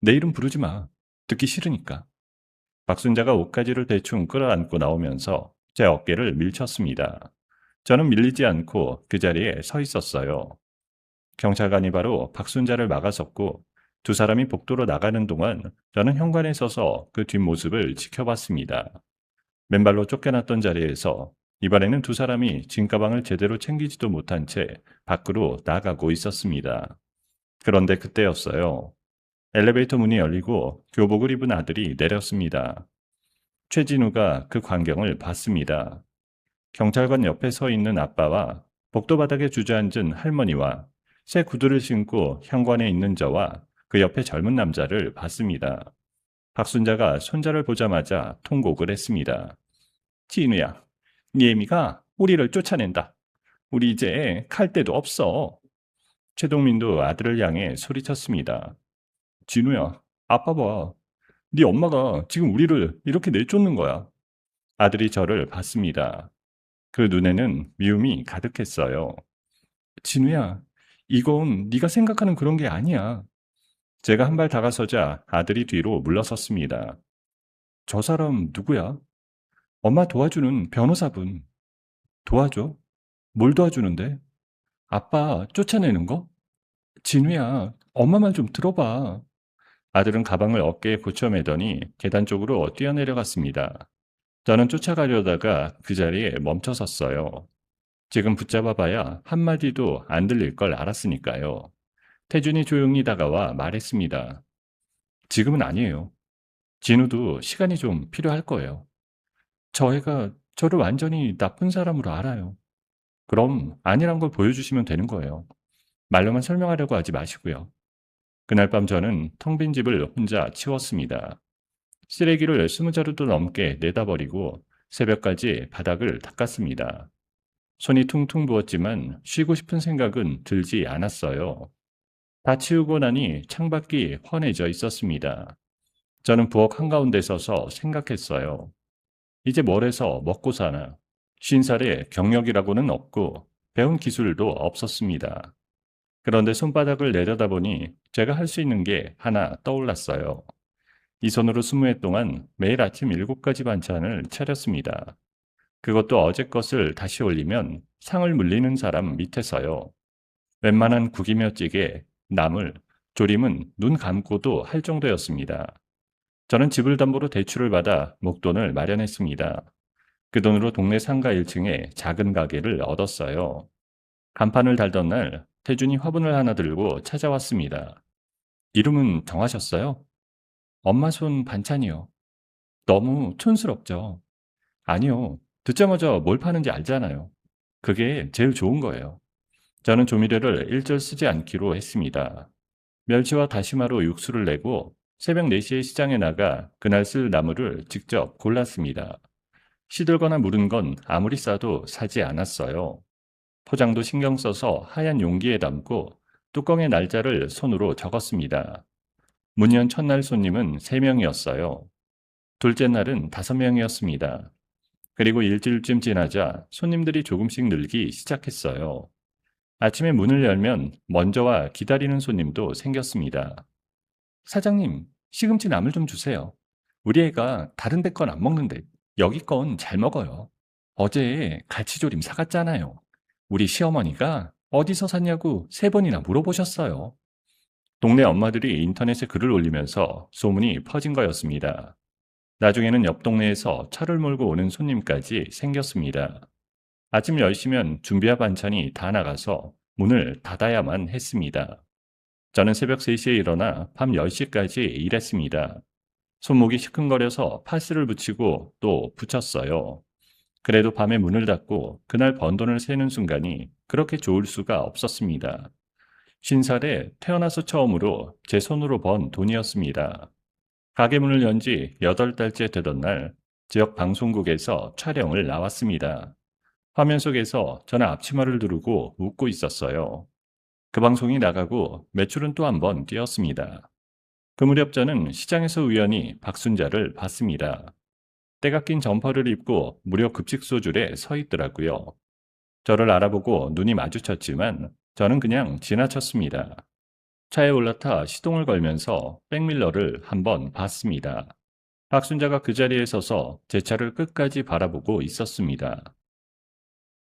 내 이름 부르지 마. 듣기 싫으니까. 박순자가 옷가지를 대충 끌어안고 나오면서 제 어깨를 밀쳤습니다. 저는 밀리지 않고 그 자리에 서 있었어요. 경찰관이 바로 박순자를 막아섰고 두 사람이 복도로 나가는 동안 저는 현관에 서서 그 뒷모습을 지켜봤습니다. 맨발로 쫓겨났던 자리에서 이번에는 두 사람이 짐가방을 제대로 챙기지도 못한 채 밖으로 나가고 있었습니다. 그런데 그때였어요. 엘리베이터 문이 열리고 교복을 입은 아들이 내렸습니다. 최진우가 그 광경을 봤습니다. 경찰관 옆에 서 있는 아빠와 복도 바닥에 주저앉은 할머니와 새 구두를 신고 현관에 있는 저와 그 옆에 젊은 남자를 봤습니다. 박순자가 손자를 보자마자 통곡을 했습니다. 진우야, 네 애미가 우리를 쫓아낸다. 우리 이제 갈 데도 없어. 최동민도 아들을 향해 소리쳤습니다. 진우야, 아빠 봐. 네 엄마가 지금 우리를 이렇게 내쫓는 거야. 아들이 저를 봤습니다. 그 눈에는 미움이 가득했어요. 진우야, 이건 네가 생각하는 그런 게 아니야. 제가 한 발 다가서자 아들이 뒤로 물러섰습니다. 저 사람 누구야? 엄마 도와주는 변호사분. 도와줘? 뭘 도와주는데? 아빠 쫓아내는 거? 진우야, 엄마 말 좀 들어봐. 아들은 가방을 어깨에 붙여매더니 계단 쪽으로 뛰어내려갔습니다. 저는 쫓아가려다가 그 자리에 멈춰섰어요. 지금 붙잡아봐야 한마디도 안 들릴 걸 알았으니까요. 태준이 조용히 다가와 말했습니다. 지금은 아니에요. 진우도 시간이 좀 필요할 거예요. 저 애가 저를 완전히 나쁜 사람으로 알아요. 그럼 아니란 걸 보여주시면 되는 거예요. 말로만 설명하려고 하지 마시고요. 그날 밤 저는 텅 빈 집을 혼자 치웠습니다. 쓰레기를 20자루도 넘게 내다버리고 새벽까지 바닥을 닦았습니다. 손이 퉁퉁 부었지만 쉬고 싶은 생각은 들지 않았어요. 다 치우고 나니 창밖이 환해져 있었습니다. 저는 부엌 한가운데 서서 생각했어요. 이제 뭘 해서 먹고 사나. 50살에 경력이라고는 없고 배운 기술도 없었습니다. 그런데 손바닥을 내려다보니 제가 할 수 있는 게 하나 떠올랐어요. 이 손으로 20해 동안 매일 아침 7가지 반찬을 차렸습니다. 그것도 어제 것을 다시 올리면 상을 물리는 사람 밑에서요. 웬만한 국이며 찌개, 나물, 조림은 눈 감고도 할 정도였습니다. 저는 집을 담보로 대출을 받아 목돈을 마련했습니다. 그 돈으로 동네 상가 1층에 작은 가게를 얻었어요. 간판을 달던 날 태준이 화분을 하나 들고 찾아왔습니다. 이름은 정하셨어요? 엄마 손 반찬이요. 너무 촌스럽죠? 아니요. 듣자마자 뭘 파는지 알잖아요. 그게 제일 좋은 거예요. 저는 조미료를 일절 쓰지 않기로 했습니다. 멸치와 다시마로 육수를 내고 새벽 4시에 시장에 나가 그날 쓸 나물을 직접 골랐습니다. 시들거나 무른 건 아무리 싸도 사지 않았어요. 포장도 신경 써서 하얀 용기에 담고 뚜껑의 날짜를 손으로 적었습니다. 문연 첫날 손님은 3명이었어요. 둘째 날은 5명이었습니다. 그리고 일주일쯤 지나자 손님들이 조금씩 늘기 시작했어요. 아침에 문을 열면 먼저 와 기다리는 손님도 생겼습니다. 사장님, 시금치 나물 좀 주세요. 우리 애가 다른 데 건 안 먹는데 여기 건 잘 먹어요. 어제 갈치조림 사갔잖아요. 우리 시어머니가 어디서 샀냐고 3번이나 물어보셨어요. 동네 엄마들이 인터넷에 글을 올리면서 소문이 퍼진 거였습니다. 나중에는 옆 동네에서 차를 몰고 오는 손님까지 생겼습니다. 아침 10시면 준비할 반찬이 다 나가서 문을 닫아야만 했습니다. 저는 새벽 3시에 일어나 밤 10시까지 일했습니다. 손목이 시큰거려서 파스를 붙이고 또 붙였어요. 그래도 밤에 문을 닫고 그날 번 돈을 세는 순간이 그렇게 좋을 수가 없었습니다. 50살에 태어나서 처음으로 제 손으로 번 돈이었습니다. 가게 문을 연 지 8달째 되던 날 지역 방송국에서 촬영을 나왔습니다. 화면 속에서 저는 앞치마를 두르고 웃고 있었어요. 그 방송이 나가고 매출은 또 한 번 뛰었습니다. 그 무렵 저는 시장에서 우연히 박순자를 봤습니다. 때가 낀 점퍼를 입고 무료 급식소줄에 서 있더라고요. 저를 알아보고 눈이 마주쳤지만 저는 그냥 지나쳤습니다. 차에 올라타 시동을 걸면서 백밀러를 한번 봤습니다. 박순자가 그 자리에 서서 제 차를 끝까지 바라보고 있었습니다.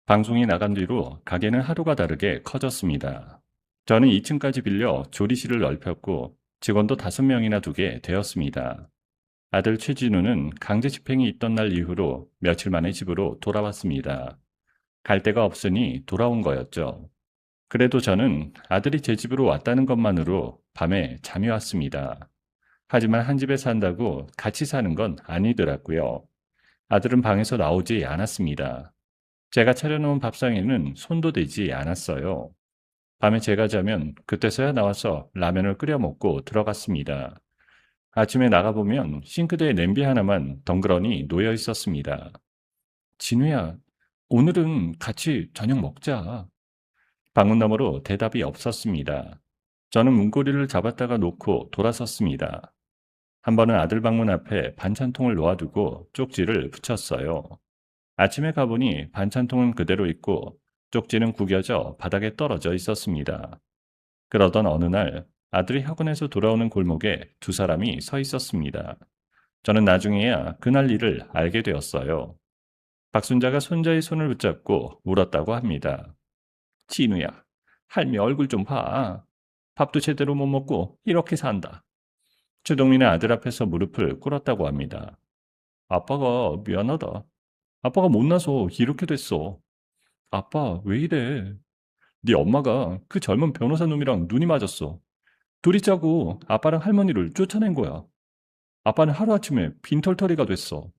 방송이 나간 뒤로 가게는 하루가 다르게 커졌습니다. 저는 2층까지 빌려 조리실을 넓혔고 직원도 5명이나 두게 되었습니다. 아들 최진우는 강제 집행이 있던 날 이후로 며칠 만에 집으로 돌아왔습니다. 갈 데가 없으니 돌아온 거였죠. 그래도 저는 아들이 제 집으로 왔다는 것만으로 밤에 잠이 왔습니다. 하지만 한 집에 산다고 같이 사는 건 아니더라고요. 아들은 방에서 나오지 않았습니다. 제가 차려놓은 밥상에는 손도 대지 않았어요. 밤에 제가 자면 그때서야 나와서 라면을 끓여 먹고 들어갔습니다. 아침에 나가보면 싱크대에 냄비 하나만 덩그러니 놓여 있었습니다. 진우야, 오늘은 같이 저녁 먹자. 방문 너머로 대답이 없었습니다. 저는 문고리를 잡았다가 놓고 돌아섰습니다. 한 번은 아들 방문 앞에 반찬통을 놓아두고 쪽지를 붙였어요. 아침에 가보니 반찬통은 그대로 있고 쪽지는 구겨져 바닥에 떨어져 있었습니다. 그러던 어느 날 아들이 학원에서 돌아오는 골목에 두 사람이 서 있었습니다. 저는 나중에야 그날 일을 알게 되었어요. 박순자가 손자의 손을 붙잡고 울었다고 합니다. 진우야, 할미 얼굴 좀 봐. 밥도 제대로 못 먹고 이렇게 산다. 최동민의 아들 앞에서 무릎을 꿇었다고 합니다. 아빠가 미안하다. 아빠가 못나서 이렇게 됐어. 아빠 왜 이래? 네 엄마가 그 젊은 변호사 놈이랑 눈이 맞았어. 둘이 짜고 아빠랑 할머니를 쫓아낸 거야. 아빠는 하루아침에 빈털터리가 됐어.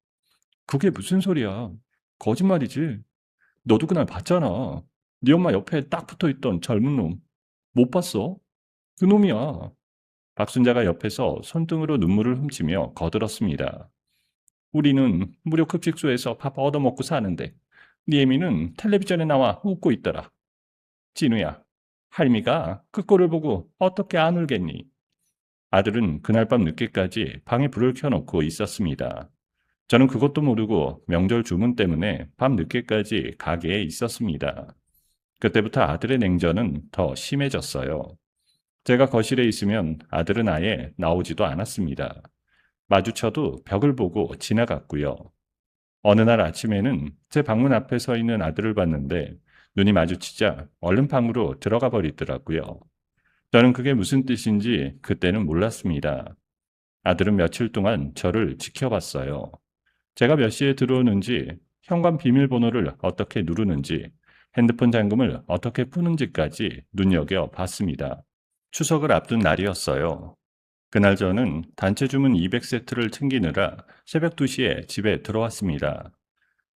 그게 무슨 소리야? 거짓말이지. 너도 그날 봤잖아. 네 엄마 옆에 딱 붙어있던 젊은 놈. 못 봤어? 그 놈이야. 박순자가 옆에서 손등으로 눈물을 훔치며 거들었습니다. 우리는 무료 급식소에서 밥 얻어먹고 사는데 네 애미는 텔레비전에 나와 웃고 있더라. 진우야, 할미가 그 꼴을 보고 어떻게 안 울겠니? 아들은 그날 밤 늦게까지 방에 불을 켜놓고 있었습니다. 저는 그것도 모르고 명절 주문 때문에 밤 늦게까지 가게에 있었습니다. 그때부터 아들의 냉전은 더 심해졌어요. 제가 거실에 있으면 아들은 아예 나오지도 않았습니다. 마주쳐도 벽을 보고 지나갔고요. 어느 날 아침에는 제 방문 앞에 서 있는 아들을 봤는데 눈이 마주치자 얼른 방으로 들어가 버리더라고요. 저는 그게 무슨 뜻인지 그때는 몰랐습니다. 아들은 며칠 동안 저를 지켜봤어요. 제가 몇 시에 들어오는지, 현관 비밀번호를 어떻게 누르는지, 핸드폰 잠금을 어떻게 푸는지까지 눈여겨 봤습니다. 추석을 앞둔 날이었어요. 그날 저는 단체 주문 200세트를 챙기느라 새벽 2시에 집에 들어왔습니다.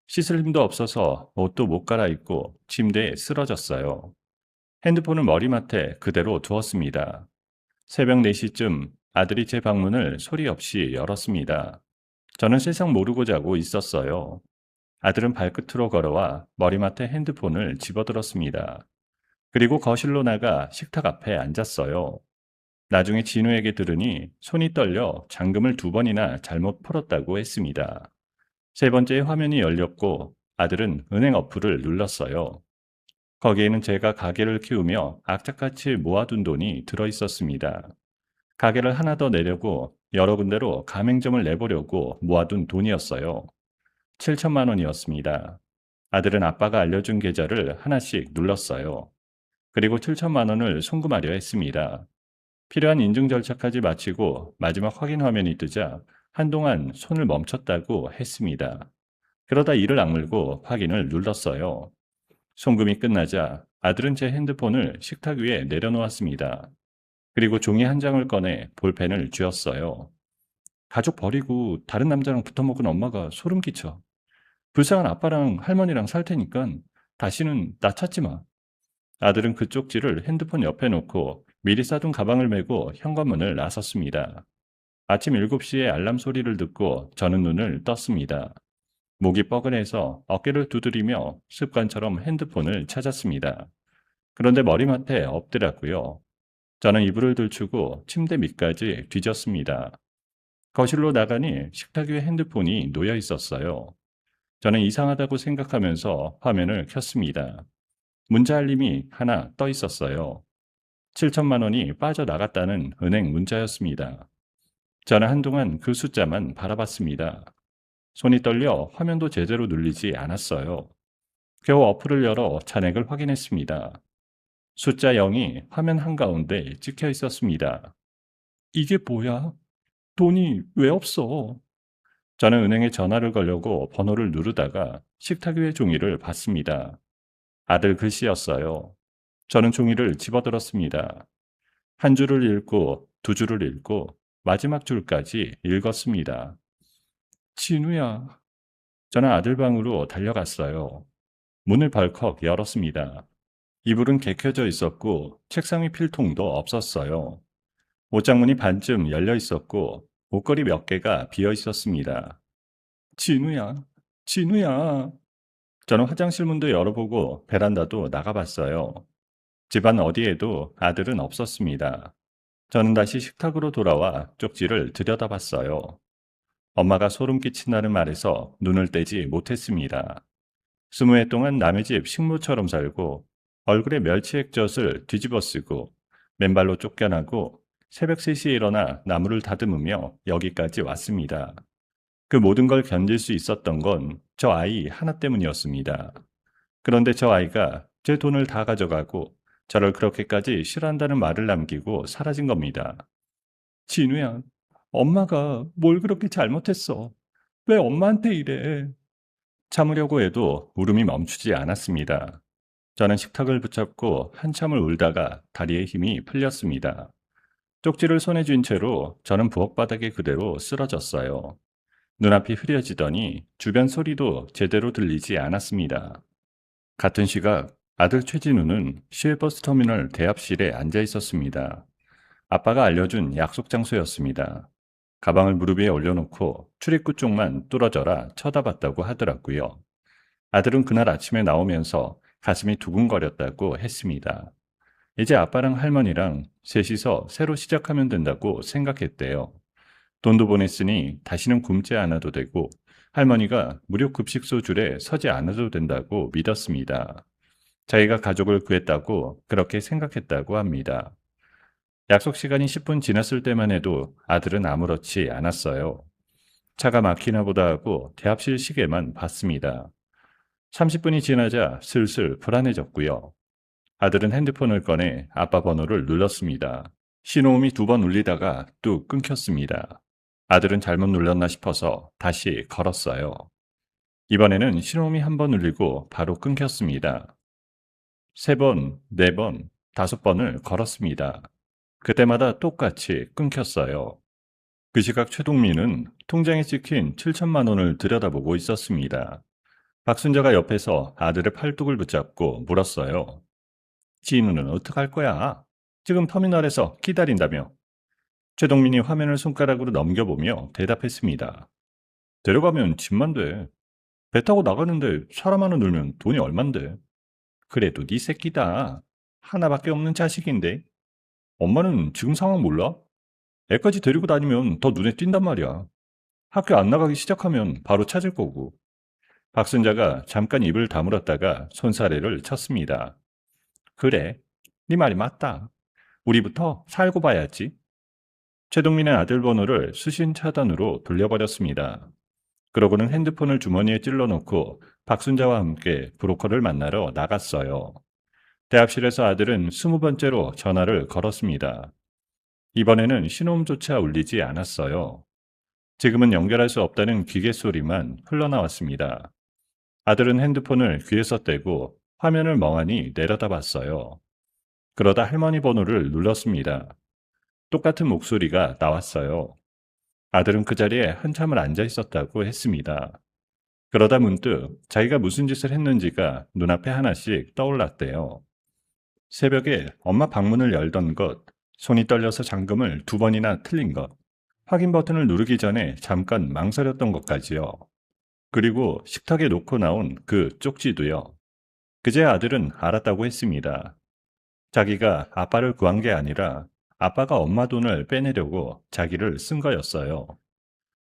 씻을 힘도 없어서 옷도 못 갈아입고 침대에 쓰러졌어요. 핸드폰을 머리맡에 그대로 두었습니다. 새벽 4시쯤 아들이 제 방문을 소리 없이 열었습니다. 저는 세상 모르고 자고 있었어요. 아들은 발끝으로 걸어와 머리맡에 핸드폰을 집어들었습니다. 그리고 거실로 나가 식탁 앞에 앉았어요. 나중에 진우에게 들으니 손이 떨려 잠금을 2번이나 잘못 풀었다고 했습니다. 세 번째의 화면이 열렸고 아들은 은행 어플을 눌렀어요. 거기에는 제가 가게를 키우며 악착같이 모아둔 돈이 들어 있었습니다. 가게를 하나 더 내려고 여러 군데로 가맹점을 내보려고 모아둔 돈이었어요. 7천만 원이었습니다. 아들은 아빠가 알려준 계좌를 하나씩 눌렀어요. 그리고 7천만 원을 송금하려 했습니다. 필요한 인증 절차까지 마치고 마지막 확인 화면이 뜨자 한동안 손을 멈췄다고 했습니다. 그러다 이를 악물고 확인을 눌렀어요. 송금이 끝나자 아들은 제 핸드폰을 식탁 위에 내려놓았습니다. 그리고 종이 한 장을 꺼내 볼펜을 쥐었어요. 가족 버리고 다른 남자랑 붙어먹은 엄마가 소름 끼쳐. 불쌍한 아빠랑 할머니랑 살 테니까 다시는 나 찾지 마. 아들은 그 쪽지를 핸드폰 옆에 놓고 미리 싸둔 가방을 메고 현관문을 나섰습니다. 아침 7시에 알람 소리를 듣고 저는 눈을 떴습니다. 목이 뻐근해서 어깨를 두드리며 습관처럼 핸드폰을 찾았습니다. 그런데 머리맡에 없더라고요. 저는 이불을 들추고 침대 밑까지 뒤졌습니다. 거실로 나가니 식탁 위에 핸드폰이 놓여 있었어요. 저는 이상하다고 생각하면서 화면을 켰습니다. 문자 알림이 하나 떠 있었어요. 7천만 원이 빠져나갔다는 은행 문자였습니다. 저는 한동안 그 숫자만 바라봤습니다. 손이 떨려 화면도 제대로 눌리지 않았어요. 겨우 어플을 열어 잔액을 확인했습니다. 숫자 0이 화면 한가운데 찍혀 있었습니다. 이게 뭐야? 돈이 왜 없어? 저는 은행에 전화를 걸려고 번호를 누르다가 식탁 위의 종이를 봤습니다. 아들 글씨였어요. 저는 종이를 집어들었습니다. 한 줄을 읽고 두 줄을 읽고 마지막 줄까지 읽었습니다. 진우야. 저는 아들 방으로 달려갔어요. 문을 벌컥 열었습니다. 이불은 개켜져 있었고 책상 위 필통도 없었어요. 옷장문이 반쯤 열려 있었고 옷걸이 몇 개가 비어 있었습니다. 진우야, 진우야. 저는 화장실 문도 열어보고 베란다도 나가봤어요. 집안 어디에도 아들은 없었습니다. 저는 다시 식탁으로 돌아와 쪽지를 들여다봤어요. 엄마가 소름 끼친다는 말에서 눈을 떼지 못했습니다. 20해 동안 남의 집 식모처럼 살고 얼굴에 멸치 액젓을 뒤집어 쓰고 맨발로 쫓겨나고 새벽 3시에 일어나 나무를 다듬으며 여기까지 왔습니다. 그 모든 걸 견딜 수 있었던 건 저 아이 하나 때문이었습니다. 그런데 저 아이가 제 돈을 다 가져가고 저를 그렇게까지 싫어한다는 말을 남기고 사라진 겁니다. 진우야, 엄마가 뭘 그렇게 잘못했어? 왜 엄마한테 이래? 참으려고 해도 울음이 멈추지 않았습니다. 저는 식탁을 붙잡고 한참을 울다가 다리에 힘이 풀렸습니다. 쪽지를 손에 쥔 채로 저는 부엌바닥에 그대로 쓰러졌어요. 눈앞이 흐려지더니 주변 소리도 제대로 들리지 않았습니다. 같은 시각 아들 최진우는 시외버스 터미널 대합실에 앉아 있었습니다. 아빠가 알려준 약속 장소였습니다. 가방을 무릎 위에 올려놓고 출입구 쪽만 뚫어져라 쳐다봤다고 하더라고요. 아들은 그날 아침에 나오면서 가슴이 두근거렸다고 했습니다. 이제 아빠랑 할머니랑 셋이서 새로 시작하면 된다고 생각했대요. 돈도 보냈으니 다시는 굶지 않아도 되고 할머니가 무료 급식소 줄에 서지 않아도 된다고 믿었습니다. 자기가 가족을 구했다고 그렇게 생각했다고 합니다. 약속 시간이 10분 지났을 때만 해도 아들은 아무렇지 않았어요. 차가 막히나 보다 하고 대합실 시계만 봤습니다. 30분이 지나자 슬슬 불안해졌고요. 아들은 핸드폰을 꺼내 아빠 번호를 눌렀습니다. 신호음이 2번 울리다가 뚝 끊겼습니다. 아들은 잘못 눌렀나 싶어서 다시 걸었어요. 이번에는 신호음이 1번 울리고 바로 끊겼습니다. 3번, 4번, 5번을 걸었습니다. 그때마다 똑같이 끊겼어요. 그 시각 최동민은 통장에 찍힌 7천만 원을 들여다보고 있었습니다. 박순자가 옆에서 아들의 팔뚝을 붙잡고 물었어요. 진우는 어떡할 거야? 지금 터미널에서 기다린다며. 최동민이 화면을 손가락으로 넘겨보며 대답했습니다. 데려가면 집만 돼. 배 타고 나가는데 사람 하나 늘면 돈이 얼만데. 그래도 네 새끼다. 하나밖에 없는 자식인데. 엄마는 지금 상황 몰라? 애까지 데리고 다니면 더 눈에 띈단 말이야. 학교 안 나가기 시작하면 바로 찾을 거고. 박순자가 잠깐 입을 다물었다가 손사래를 쳤습니다. 그래, 네 말이 맞다. 우리부터 살고 봐야지. 최동민의 아들 번호를 수신 차단으로 돌려버렸습니다. 그러고는 핸드폰을 주머니에 찔러놓고 박순자와 함께 브로커를 만나러 나갔어요. 대합실에서 아들은 20번째로 전화를 걸었습니다. 이번에는 신호음조차 울리지 않았어요. 지금은 연결할 수 없다는 기계 소리만 흘러나왔습니다. 아들은 핸드폰을 귀에서 떼고 화면을 멍하니 내려다봤어요. 그러다 할머니 번호를 눌렀습니다. 똑같은 목소리가 나왔어요. 아들은 그 자리에 한참을 앉아 있었다고 했습니다. 그러다 문득 자기가 무슨 짓을 했는지가 눈앞에 하나씩 떠올랐대요. 새벽에 엄마 방문을 열던 것, 손이 떨려서 잠금을 2번이나 틀린 것, 확인 버튼을 누르기 전에 잠깐 망설였던 것까지요. 그리고 식탁에 놓고 나온 그 쪽지도요. 그제 아들은 알았다고 했습니다. 자기가 아빠를 구한 게 아니라 아빠가 엄마 돈을 빼내려고 자기를 쓴 거였어요.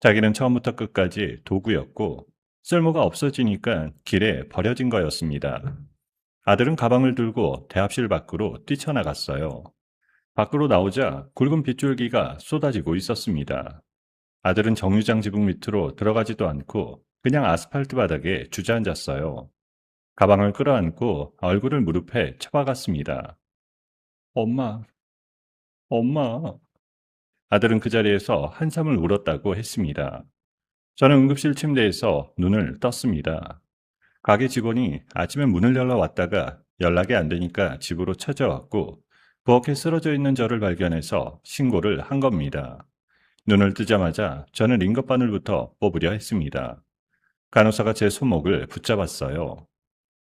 자기는 처음부터 끝까지 도구였고 쓸모가 없어지니까 길에 버려진 거였습니다. 아들은 가방을 들고 대합실 밖으로 뛰쳐나갔어요. 밖으로 나오자 굵은 빗줄기가 쏟아지고 있었습니다. 아들은 정류장 지붕 밑으로 들어가지도 않고 그냥 아스팔트 바닥에 주저앉았어요. 가방을 끌어안고 얼굴을 무릎에 쳐박았습니다. 엄마, 엄마. 아들은 그 자리에서 한참을 울었다고 했습니다. 저는 응급실 침대에서 눈을 떴습니다. 가게 직원이 아침에 문을 열러 왔다가 연락이 안 되니까 집으로 찾아왔고 부엌에 쓰러져 있는 저를 발견해서 신고를 한 겁니다. 눈을 뜨자마자 저는 링거바늘부터 뽑으려 했습니다. 간호사가 제 손목을 붙잡았어요.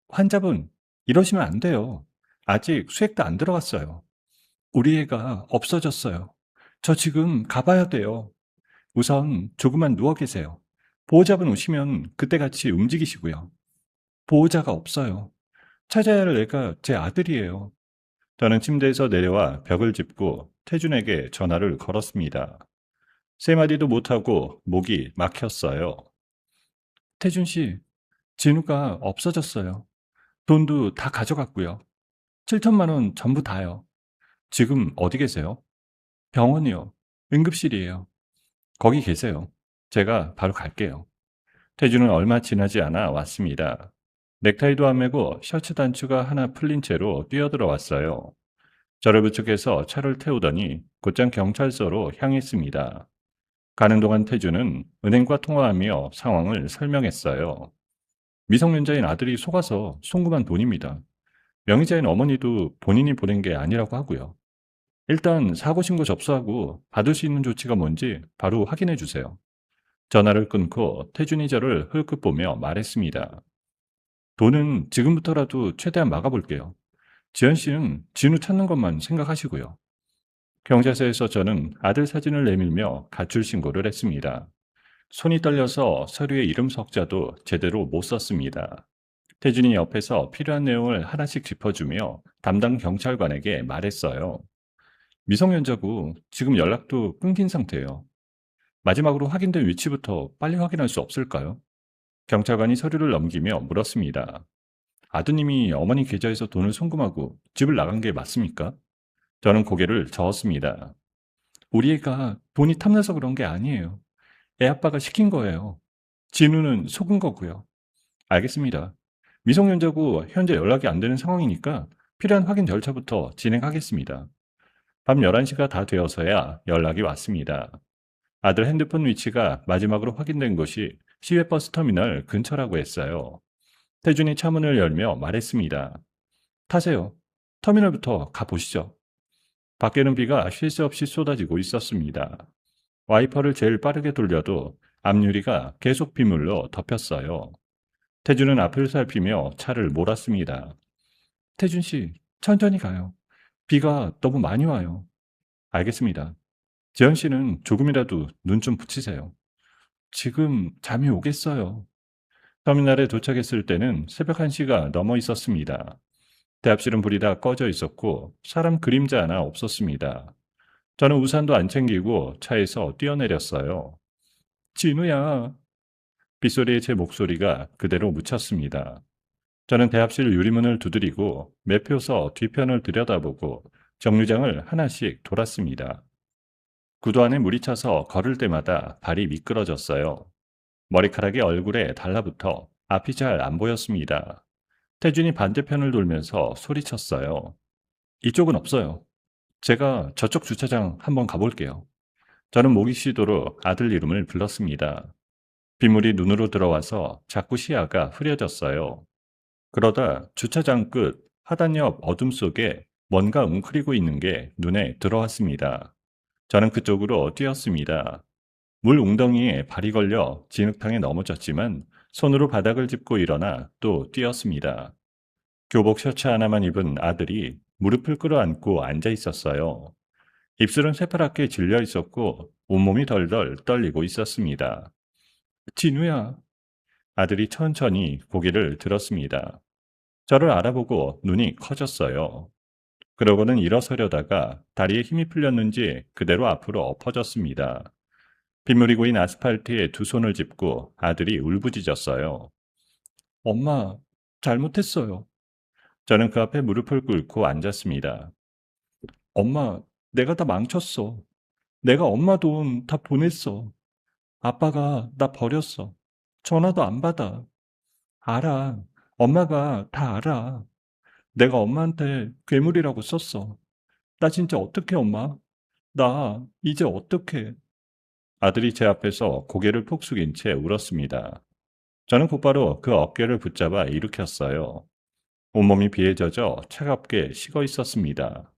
환자분, 이러시면 안 돼요. 아직 수액도 안 들어갔어요. 우리 애가 없어졌어요. 저 지금 가봐야 돼요. 우선 조금만 누워 계세요. 보호자분 오시면 그때 같이 움직이시고요. 보호자가 없어요. 찾아야 할 애가 제 아들이에요. 저는 침대에서 내려와 벽을 짚고 태준에게 전화를 걸었습니다. 세 마디도 못하고 목이 막혔어요. 태준 씨, 진우가 없어졌어요. 돈도 다 가져갔고요. 7천만 원 전부 다요. 지금 어디 계세요? 병원이요. 응급실이에요. 거기 계세요. 제가 바로 갈게요. 태준은 얼마 지나지 않아 왔습니다. 넥타이도 안 매고 셔츠 단추가 하나 풀린 채로 뛰어들어왔어요. 저를 부축해서 차를 태우더니 곧장 경찰서로 향했습니다. 가는 동안 태준은 은행과 통화하며 상황을 설명했어요. 미성년자인 아들이 속아서 송금한 돈입니다. 명의자인 어머니도 본인이 보낸 게 아니라고 하고요. 일단 사고 신고 접수하고 받을 수 있는 조치가 뭔지 바로 확인해 주세요. 전화를 끊고 태준이 저를 흘끗 보며 말했습니다. 돈은 지금부터라도 최대한 막아볼게요. 지연 씨는 진우 찾는 것만 생각하시고요. 경찰서에서 저는 아들 사진을 내밀며 가출 신고를 했습니다. 손이 떨려서 서류에 이름 석자도 제대로 못 썼습니다. 태준이 옆에서 필요한 내용을 하나씩 짚어주며 담당 경찰관에게 말했어요. 미성년자고 지금 연락도 끊긴 상태예요. 마지막으로 확인된 위치부터 빨리 확인할 수 없을까요? 경찰관이 서류를 넘기며 물었습니다. 아드님이 어머니 계좌에서 돈을 송금하고 집을 나간 게 맞습니까? 저는 고개를 저었습니다. 우리 애가 돈이 탐나서 그런 게 아니에요. 애 아빠가 시킨 거예요. 진우는 속은 거고요. 알겠습니다. 미성년자고 현재 연락이 안 되는 상황이니까 필요한 확인 절차부터 진행하겠습니다. 밤 11시가 다 되어서야 연락이 왔습니다. 아들 핸드폰 위치가 마지막으로 확인된 곳이 시외버스 터미널 근처라고 했어요. 태준이 차문을 열며 말했습니다. 타세요. 터미널부터 가보시죠. 밖에는 비가 쉴 새 없이 쏟아지고 있었습니다. 와이퍼를 제일 빠르게 돌려도 앞유리가 계속 빗물로 덮였어요. 태준은 앞을 살피며 차를 몰았습니다. 태준 씨, 천천히 가요. 비가 너무 많이 와요. 알겠습니다. 지연 씨는 조금이라도 눈 좀 붙이세요. 지금 잠이 오겠어요. 터미널에 도착했을 때는 새벽 1시가 넘어 있었습니다. 대합실은 불이 다 꺼져 있었고 사람 그림자 하나 없었습니다. 저는 우산도 안 챙기고 차에서 뛰어내렸어요. 진우야. 빗소리에 제 목소리가 그대로 묻혔습니다. 저는 대합실 유리문을 두드리고 매표소 뒤편을 들여다보고 정류장을 하나씩 돌았습니다. 구두 안에 물이 차서 걸을 때마다 발이 미끄러졌어요. 머리카락이 얼굴에 달라붙어 앞이 잘 안 보였습니다. 태준이 반대편을 돌면서 소리쳤어요. 이쪽은 없어요. 제가 저쪽 주차장 한번 가볼게요. 저는 목이 쉬도록 아들 이름을 불렀습니다. 빗물이 눈으로 들어와서 자꾸 시야가 흐려졌어요. 그러다 주차장 끝 하단 옆 어둠 속에 뭔가 웅크리고 있는 게 눈에 들어왔습니다. 저는 그쪽으로 뛰었습니다. 물 웅덩이에 발이 걸려 진흙탕에 넘어졌지만 손으로 바닥을 짚고 일어나 또 뛰었습니다. 교복 셔츠 하나만 입은 아들이 무릎을 끌어안고 앉아 있었어요. 입술은 새파랗게 질려 있었고 온몸이 덜덜 떨리고 있었습니다. 진우야. 아들이 천천히 고개를 들었습니다. 저를 알아보고 눈이 커졌어요. 그러고는 일어서려다가 다리에 힘이 풀렸는지 그대로 앞으로 엎어졌습니다. 빗물이 고인 아스팔트에 두 손을 짚고 아들이 울부짖었어요. 엄마, 잘못했어요. 저는 그 앞에 무릎을 꿇고 앉았습니다. 엄마, 내가 다 망쳤어. 내가 엄마 돈 다 보냈어. 아빠가 나 버렸어. 전화도 안 받아. 알아. 엄마가 다 알아. 내가 엄마한테 괴물이라고 썼어. 나 진짜 어떡해, 엄마? 나 이제 어떡해? 아들이 제 앞에서 고개를 푹 숙인 채 울었습니다. 저는 곧바로 그 어깨를 붙잡아 일으켰어요. 온몸이 비에 젖어 차갑게 식어 있었습니다.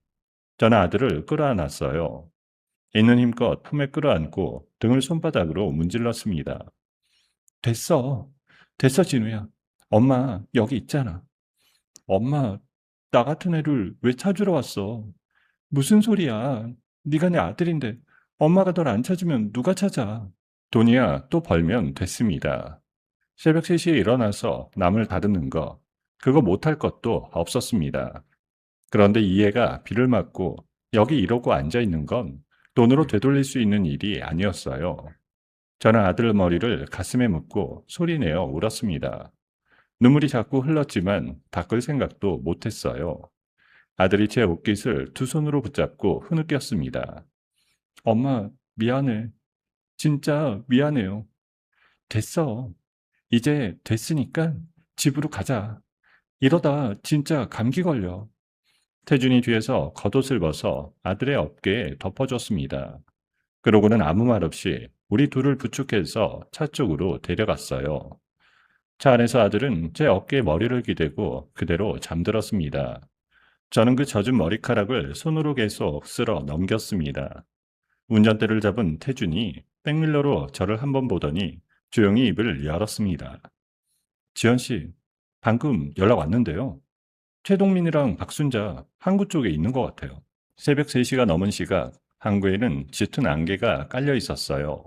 저는 아들을 끌어안았어요. 있는 힘껏 품에 끌어안고 등을 손바닥으로 문질렀습니다. 됐어. 됐어, 진우야. 엄마 여기 있잖아. 엄마, 나 같은 애를 왜 찾으러 왔어? 무슨 소리야? 네가 내 아들인데 엄마가 널 안 찾으면 누가 찾아? 돈이야 또 벌면 됐습니다. 새벽 3시에 일어나서 남을 다듬는 거, 그거 못할 것도 없었습니다. 그런데 이 애가 비를 맞고 여기 이러고 앉아 있는 건 돈으로 되돌릴 수 있는 일이 아니었어요. 저는 아들 머리를 가슴에 묻고 소리내어 울었습니다. 눈물이 자꾸 흘렀지만 닦을 생각도 못했어요. 아들이 제 옷깃을 두 손으로 붙잡고 흐느꼈습니다. 엄마, 미안해. 진짜 미안해요. 됐어. 이제 됐으니까 집으로 가자. 이러다 진짜 감기 걸려. 태준이 뒤에서 겉옷을 벗어 아들의 어깨에 덮어줬습니다. 그러고는 아무 말 없이 우리 둘을 부축해서 차 쪽으로 데려갔어요. 차 안에서 아들은 제 어깨에 머리를 기대고 그대로 잠들었습니다. 저는 그 젖은 머리카락을 손으로 계속 쓸어 넘겼습니다. 운전대를 잡은 태준이 백밀러로 저를 한번 보더니 조용히 입을 열었습니다. 지연 씨, 방금 연락 왔는데요. 최동민이랑 박순자 항구 쪽에 있는 것 같아요. 새벽 3시가 넘은 시각 항구에는 짙은 안개가 깔려 있었어요.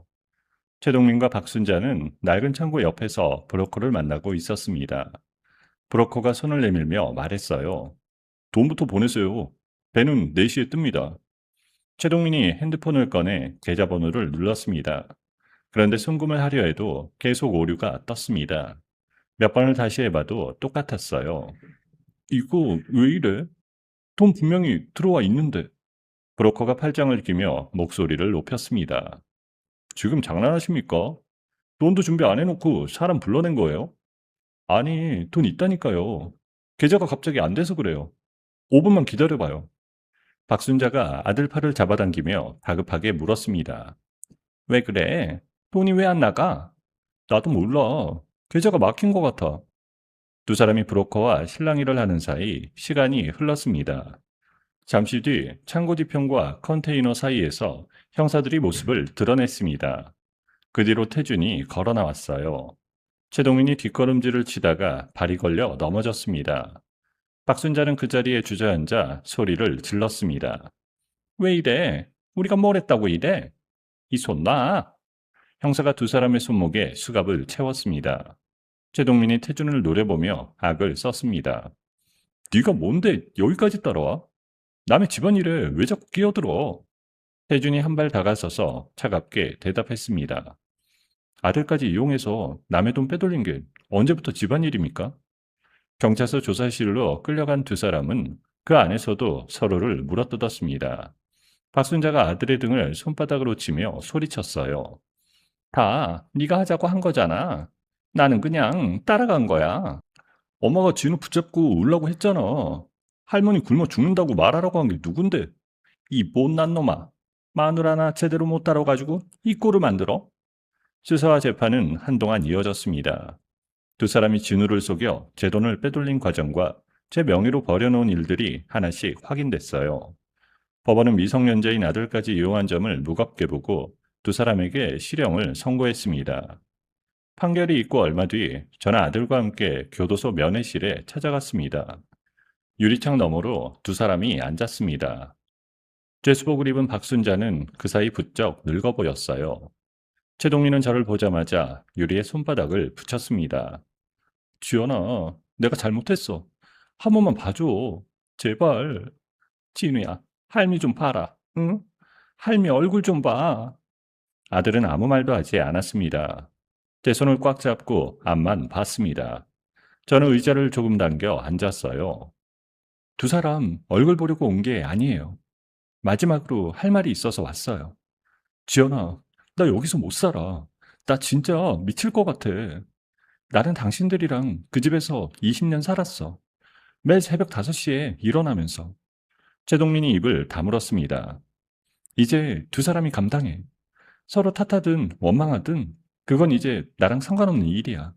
최동민과 박순자는 낡은 창고 옆에서 브로커를 만나고 있었습니다. 브로커가 손을 내밀며 말했어요. 돈부터 보내세요. 배는 4시에 뜹니다. 최동민이 핸드폰을 꺼내 계좌번호를 눌렀습니다. 그런데 송금을 하려 해도 계속 오류가 떴습니다. 몇 번을 다시 해봐도 똑같았어요. 이거 왜 이래? 돈 분명히 들어와 있는데. 브로커가 팔짱을 끼며 목소리를 높였습니다. 지금 장난하십니까? 돈도 준비 안 해놓고 사람 불러낸 거예요? 아니, 돈 있다니까요. 계좌가 갑자기 안 돼서 그래요. 5분만 기다려봐요. 박순자가 아들 팔을 잡아당기며 다급하게 물었습니다. 왜 그래? 돈이 왜 안 나가? 나도 몰라. 계좌가 막힌 것 같아. 두 사람이 브로커와 실랑이를 하는 사이 시간이 흘렀습니다. 잠시 뒤 창고 뒤편과 컨테이너 사이에서 형사들이 모습을 드러냈습니다. 그 뒤로 태준이 걸어 나왔어요. 최동인이 뒷걸음질을 치다가 발이 걸려 넘어졌습니다. 박순자는 그 자리에 주저앉아 소리를 질렀습니다. 왜 이래? 우리가 뭘 했다고 이래? 이 손 놔! 형사가 두 사람의 손목에 수갑을 채웠습니다. 최동민이 태준을 노려보며 악을 썼습니다. 네가 뭔데 여기까지 따라와? 남의 집안일에 왜 자꾸 끼어들어? 태준이 한 발 다가서서 차갑게 대답했습니다. 아들까지 이용해서 남의 돈 빼돌린 게 언제부터 집안일입니까? 경찰서 조사실로 끌려간 두 사람은 그 안에서도 서로를 물어뜯었습니다. 박순자가 아들의 등을 손바닥으로 치며 소리쳤어요. 다 네가 하자고 한 거잖아. 나는 그냥 따라간 거야. 엄마가 진우 붙잡고 울라고 했잖아. 할머니 굶어 죽는다고 말하라고 한 게 누군데? 이 못난 놈아. 마누라 하나 제대로 못 다뤄가지고 이 꼴을 만들어? 수사와 재판은 한동안 이어졌습니다. 두 사람이 진우를 속여 제 돈을 빼돌린 과정과 제 명의로 벌여놓은 일들이 하나씩 확인됐어요. 법원은 미성년자인 아들까지 이용한 점을 무겁게 보고 두 사람에게 실형을 선고했습니다. 판결이 있고 얼마 뒤 저는 아들과 함께 교도소 면회실에 찾아갔습니다. 유리창 너머로 두 사람이 앉았습니다. 죄수복을 입은 박순자는 그 사이 부쩍 늙어 보였어요. 최동리는 저를 보자마자 유리에 손바닥을 붙였습니다. 지연아, 내가 잘못했어. 한 번만 봐줘. 제발. 진우야, 할미 좀 봐라. 응? 할미 얼굴 좀 봐. 아들은 아무 말도 하지 않았습니다. 제 손을 꽉 잡고 앞만 봤습니다. 저는 의자를 조금 당겨 앉았어요. 두 사람 얼굴 보려고 온 게 아니에요. 마지막으로 할 말이 있어서 왔어요. 지연아, 나 여기서 못 살아. 나 진짜 미칠 것 같아. 나는 당신들이랑 그 집에서 20년 살았어. 매일 새벽 5시에 일어나면서. 최동민이 입을 다물었습니다. 이제 두 사람이 감당해. 서로 탓하든 원망하든 그건 이제 나랑 상관없는 일이야.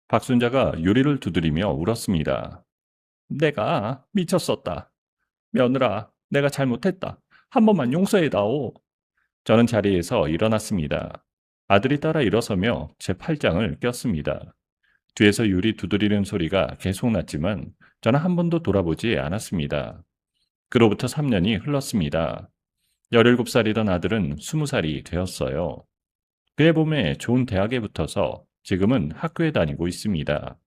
박순자가 유리를 두드리며 울었습니다. 내가 미쳤었다. 며느라, 내가 잘못했다. 한 번만 용서해다오. 저는 자리에서 일어났습니다. 아들이 따라 일어서며 제 팔짱을 꼈습니다. 뒤에서 유리 두드리는 소리가 계속 났지만 저는 한 번도 돌아보지 않았습니다. 그로부터 3년이 흘렀습니다. 17살이던 아들은 20살이 되었어요. 그해 봄에 좋은 대학에 붙어서 지금은 학교에 다니고 있습니다.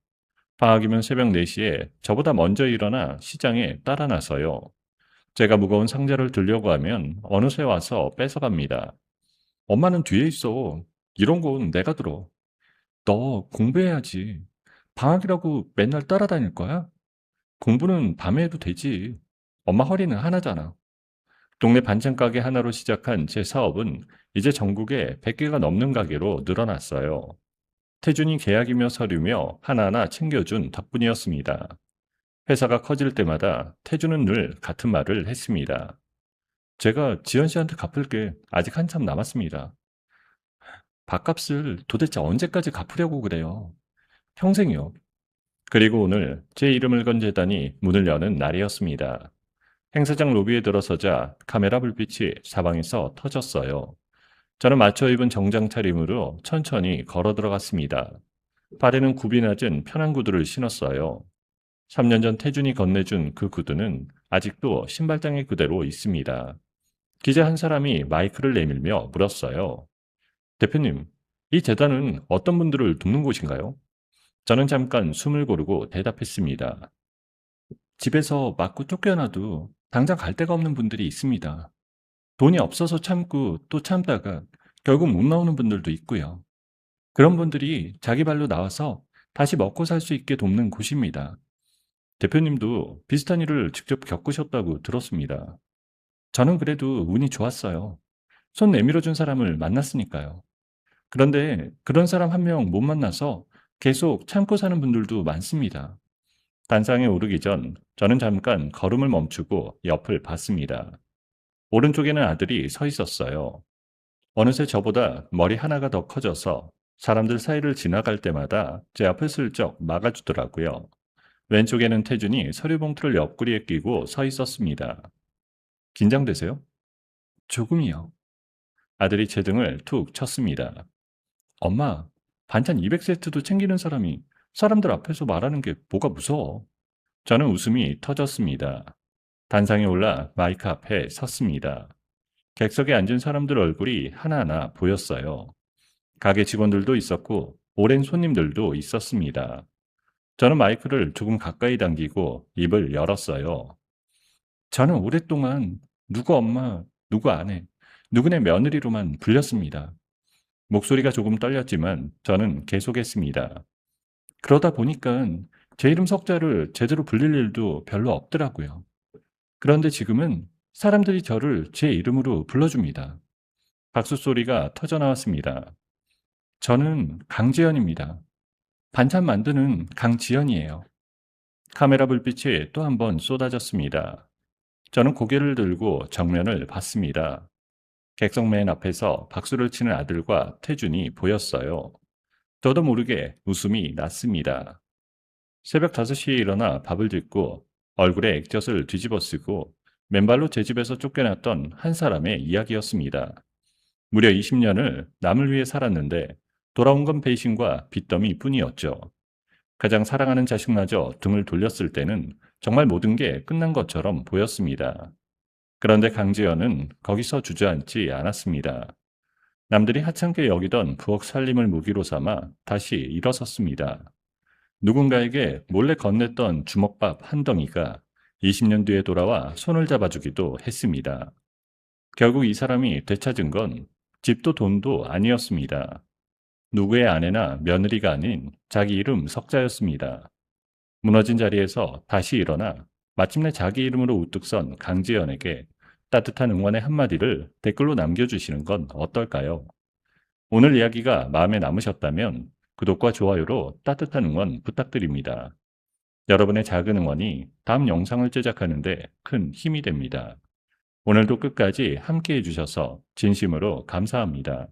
방학이면 새벽 4시에 저보다 먼저 일어나 시장에 따라 나서요. 제가 무거운 상자를 들려고 하면 어느새 와서 뺏어갑니다. 엄마는 뒤에 있어. 이런 건 내가 들어. 너 공부해야지. 방학이라고 맨날 따라다닐 거야? 공부는 밤에 해도 되지. 엄마 허리는 하나잖아. 동네 반찬 가게 하나로 시작한 제 사업은 이제 전국에 100개가 넘는 가게로 늘어났어요. 태준이 계약이며 서류며 하나하나 챙겨준 덕분이었습니다. 회사가 커질 때마다 태준은 늘 같은 말을 했습니다. 제가 지연 씨한테 갚을 게 아직 한참 남았습니다. 밥값을 도대체 언제까지 갚으려고 그래요? 평생이요. 그리고 오늘 제 이름을 건 재단이 문을 여는 날이었습니다. 행사장 로비에 들어서자 카메라 불빛이 사방에서 터졌어요. 저는 맞춰 입은 정장 차림으로 천천히 걸어 들어갔습니다. 발에는 굽이 낮은 편한 구두를 신었어요. 3년 전 태준이 건네준 그 구두는 아직도 신발장에 그대로 있습니다. 기자 한 사람이 마이크를 내밀며 물었어요. 대표님, 이 재단은 어떤 분들을 돕는 곳인가요? 저는 잠깐 숨을 고르고 대답했습니다. 집에서 맞고 쫓겨나도 당장 갈 데가 없는 분들이 있습니다. 돈이 없어서 참고 또 참다가 결국 못 나오는 분들도 있고요. 그런 분들이 자기 발로 나와서 다시 먹고 살 수 있게 돕는 곳입니다. 대표님도 비슷한 일을 직접 겪으셨다고 들었습니다. 저는 그래도 운이 좋았어요. 손 내밀어준 사람을 만났으니까요. 그런데 그런 사람 한 명 못 만나서 계속 참고 사는 분들도 많습니다. 단상에 오르기 전 저는 잠깐 걸음을 멈추고 옆을 봤습니다. 오른쪽에는 아들이 서 있었어요. 어느새 저보다 머리 하나가 더 커져서 사람들 사이를 지나갈 때마다 제 앞을 슬쩍 막아주더라고요. 왼쪽에는 태준이 서류 봉투를 옆구리에 끼고 서 있었습니다. 긴장되세요? 조금이요. 아들이 제 등을 툭 쳤습니다. 엄마, 반찬 200세트도 챙기는 사람이 사람들 앞에서 말하는 게 뭐가 무서워? 저는 웃음이 터졌습니다. 단상에 올라 마이크 앞에 섰습니다. 객석에 앉은 사람들 얼굴이 하나하나 보였어요. 가게 직원들도 있었고 오랜 손님들도 있었습니다. 저는 마이크를 조금 가까이 당기고 입을 열었어요. 저는 오랫동안 누구 엄마, 누구 아내, 누구네 며느리로만 불렸습니다. 목소리가 조금 떨렸지만 저는 계속했습니다. 그러다 보니까 제 이름 석자를 제대로 불릴 일도 별로 없더라고요. 그런데 지금은 사람들이 저를 제 이름으로 불러줍니다. 박수 소리가 터져나왔습니다. 저는 강지연입니다. 반찬 만드는 강지연이에요. 카메라 불빛이 또 한 번 쏟아졌습니다. 저는 고개를 들고 정면을 봤습니다. 객석 맨 앞에서 박수를 치는 아들과 태준이 보였어요. 저도 모르게 웃음이 났습니다. 새벽 5시에 일어나 밥을 짓고 얼굴에 액젓을 뒤집어 쓰고 맨발로 제 집에서 쫓겨났던 한 사람의 이야기였습니다. 무려 20년을 남을 위해 살았는데 돌아온 건 배신과 빚더미 뿐이었죠. 가장 사랑하는 자식마저 등을 돌렸을 때는 정말 모든 게 끝난 것처럼 보였습니다. 그런데 강지연은 거기서 주저앉지 않았습니다. 남들이 하찮게 여기던 부엌 살림을 무기로 삼아 다시 일어섰습니다. 누군가에게 몰래 건넸던 주먹밥 한 덩이가 20년 뒤에 돌아와 손을 잡아주기도 했습니다. 결국 이 사람이 되찾은 건 집도 돈도 아니었습니다. 누구의 아내나 며느리가 아닌 자기 이름 석자였습니다. 무너진 자리에서 다시 일어나 마침내 자기 이름으로 우뚝 선 강지연에게 따뜻한 응원의 한마디를 댓글로 남겨주시는 건 어떨까요? 오늘 이야기가 마음에 남으셨다면 구독과 좋아요로 따뜻한 응원 부탁드립니다. 여러분의 작은 응원이 다음 영상을 제작하는데 큰 힘이 됩니다. 오늘도 끝까지 함께 해주셔서 진심으로 감사합니다.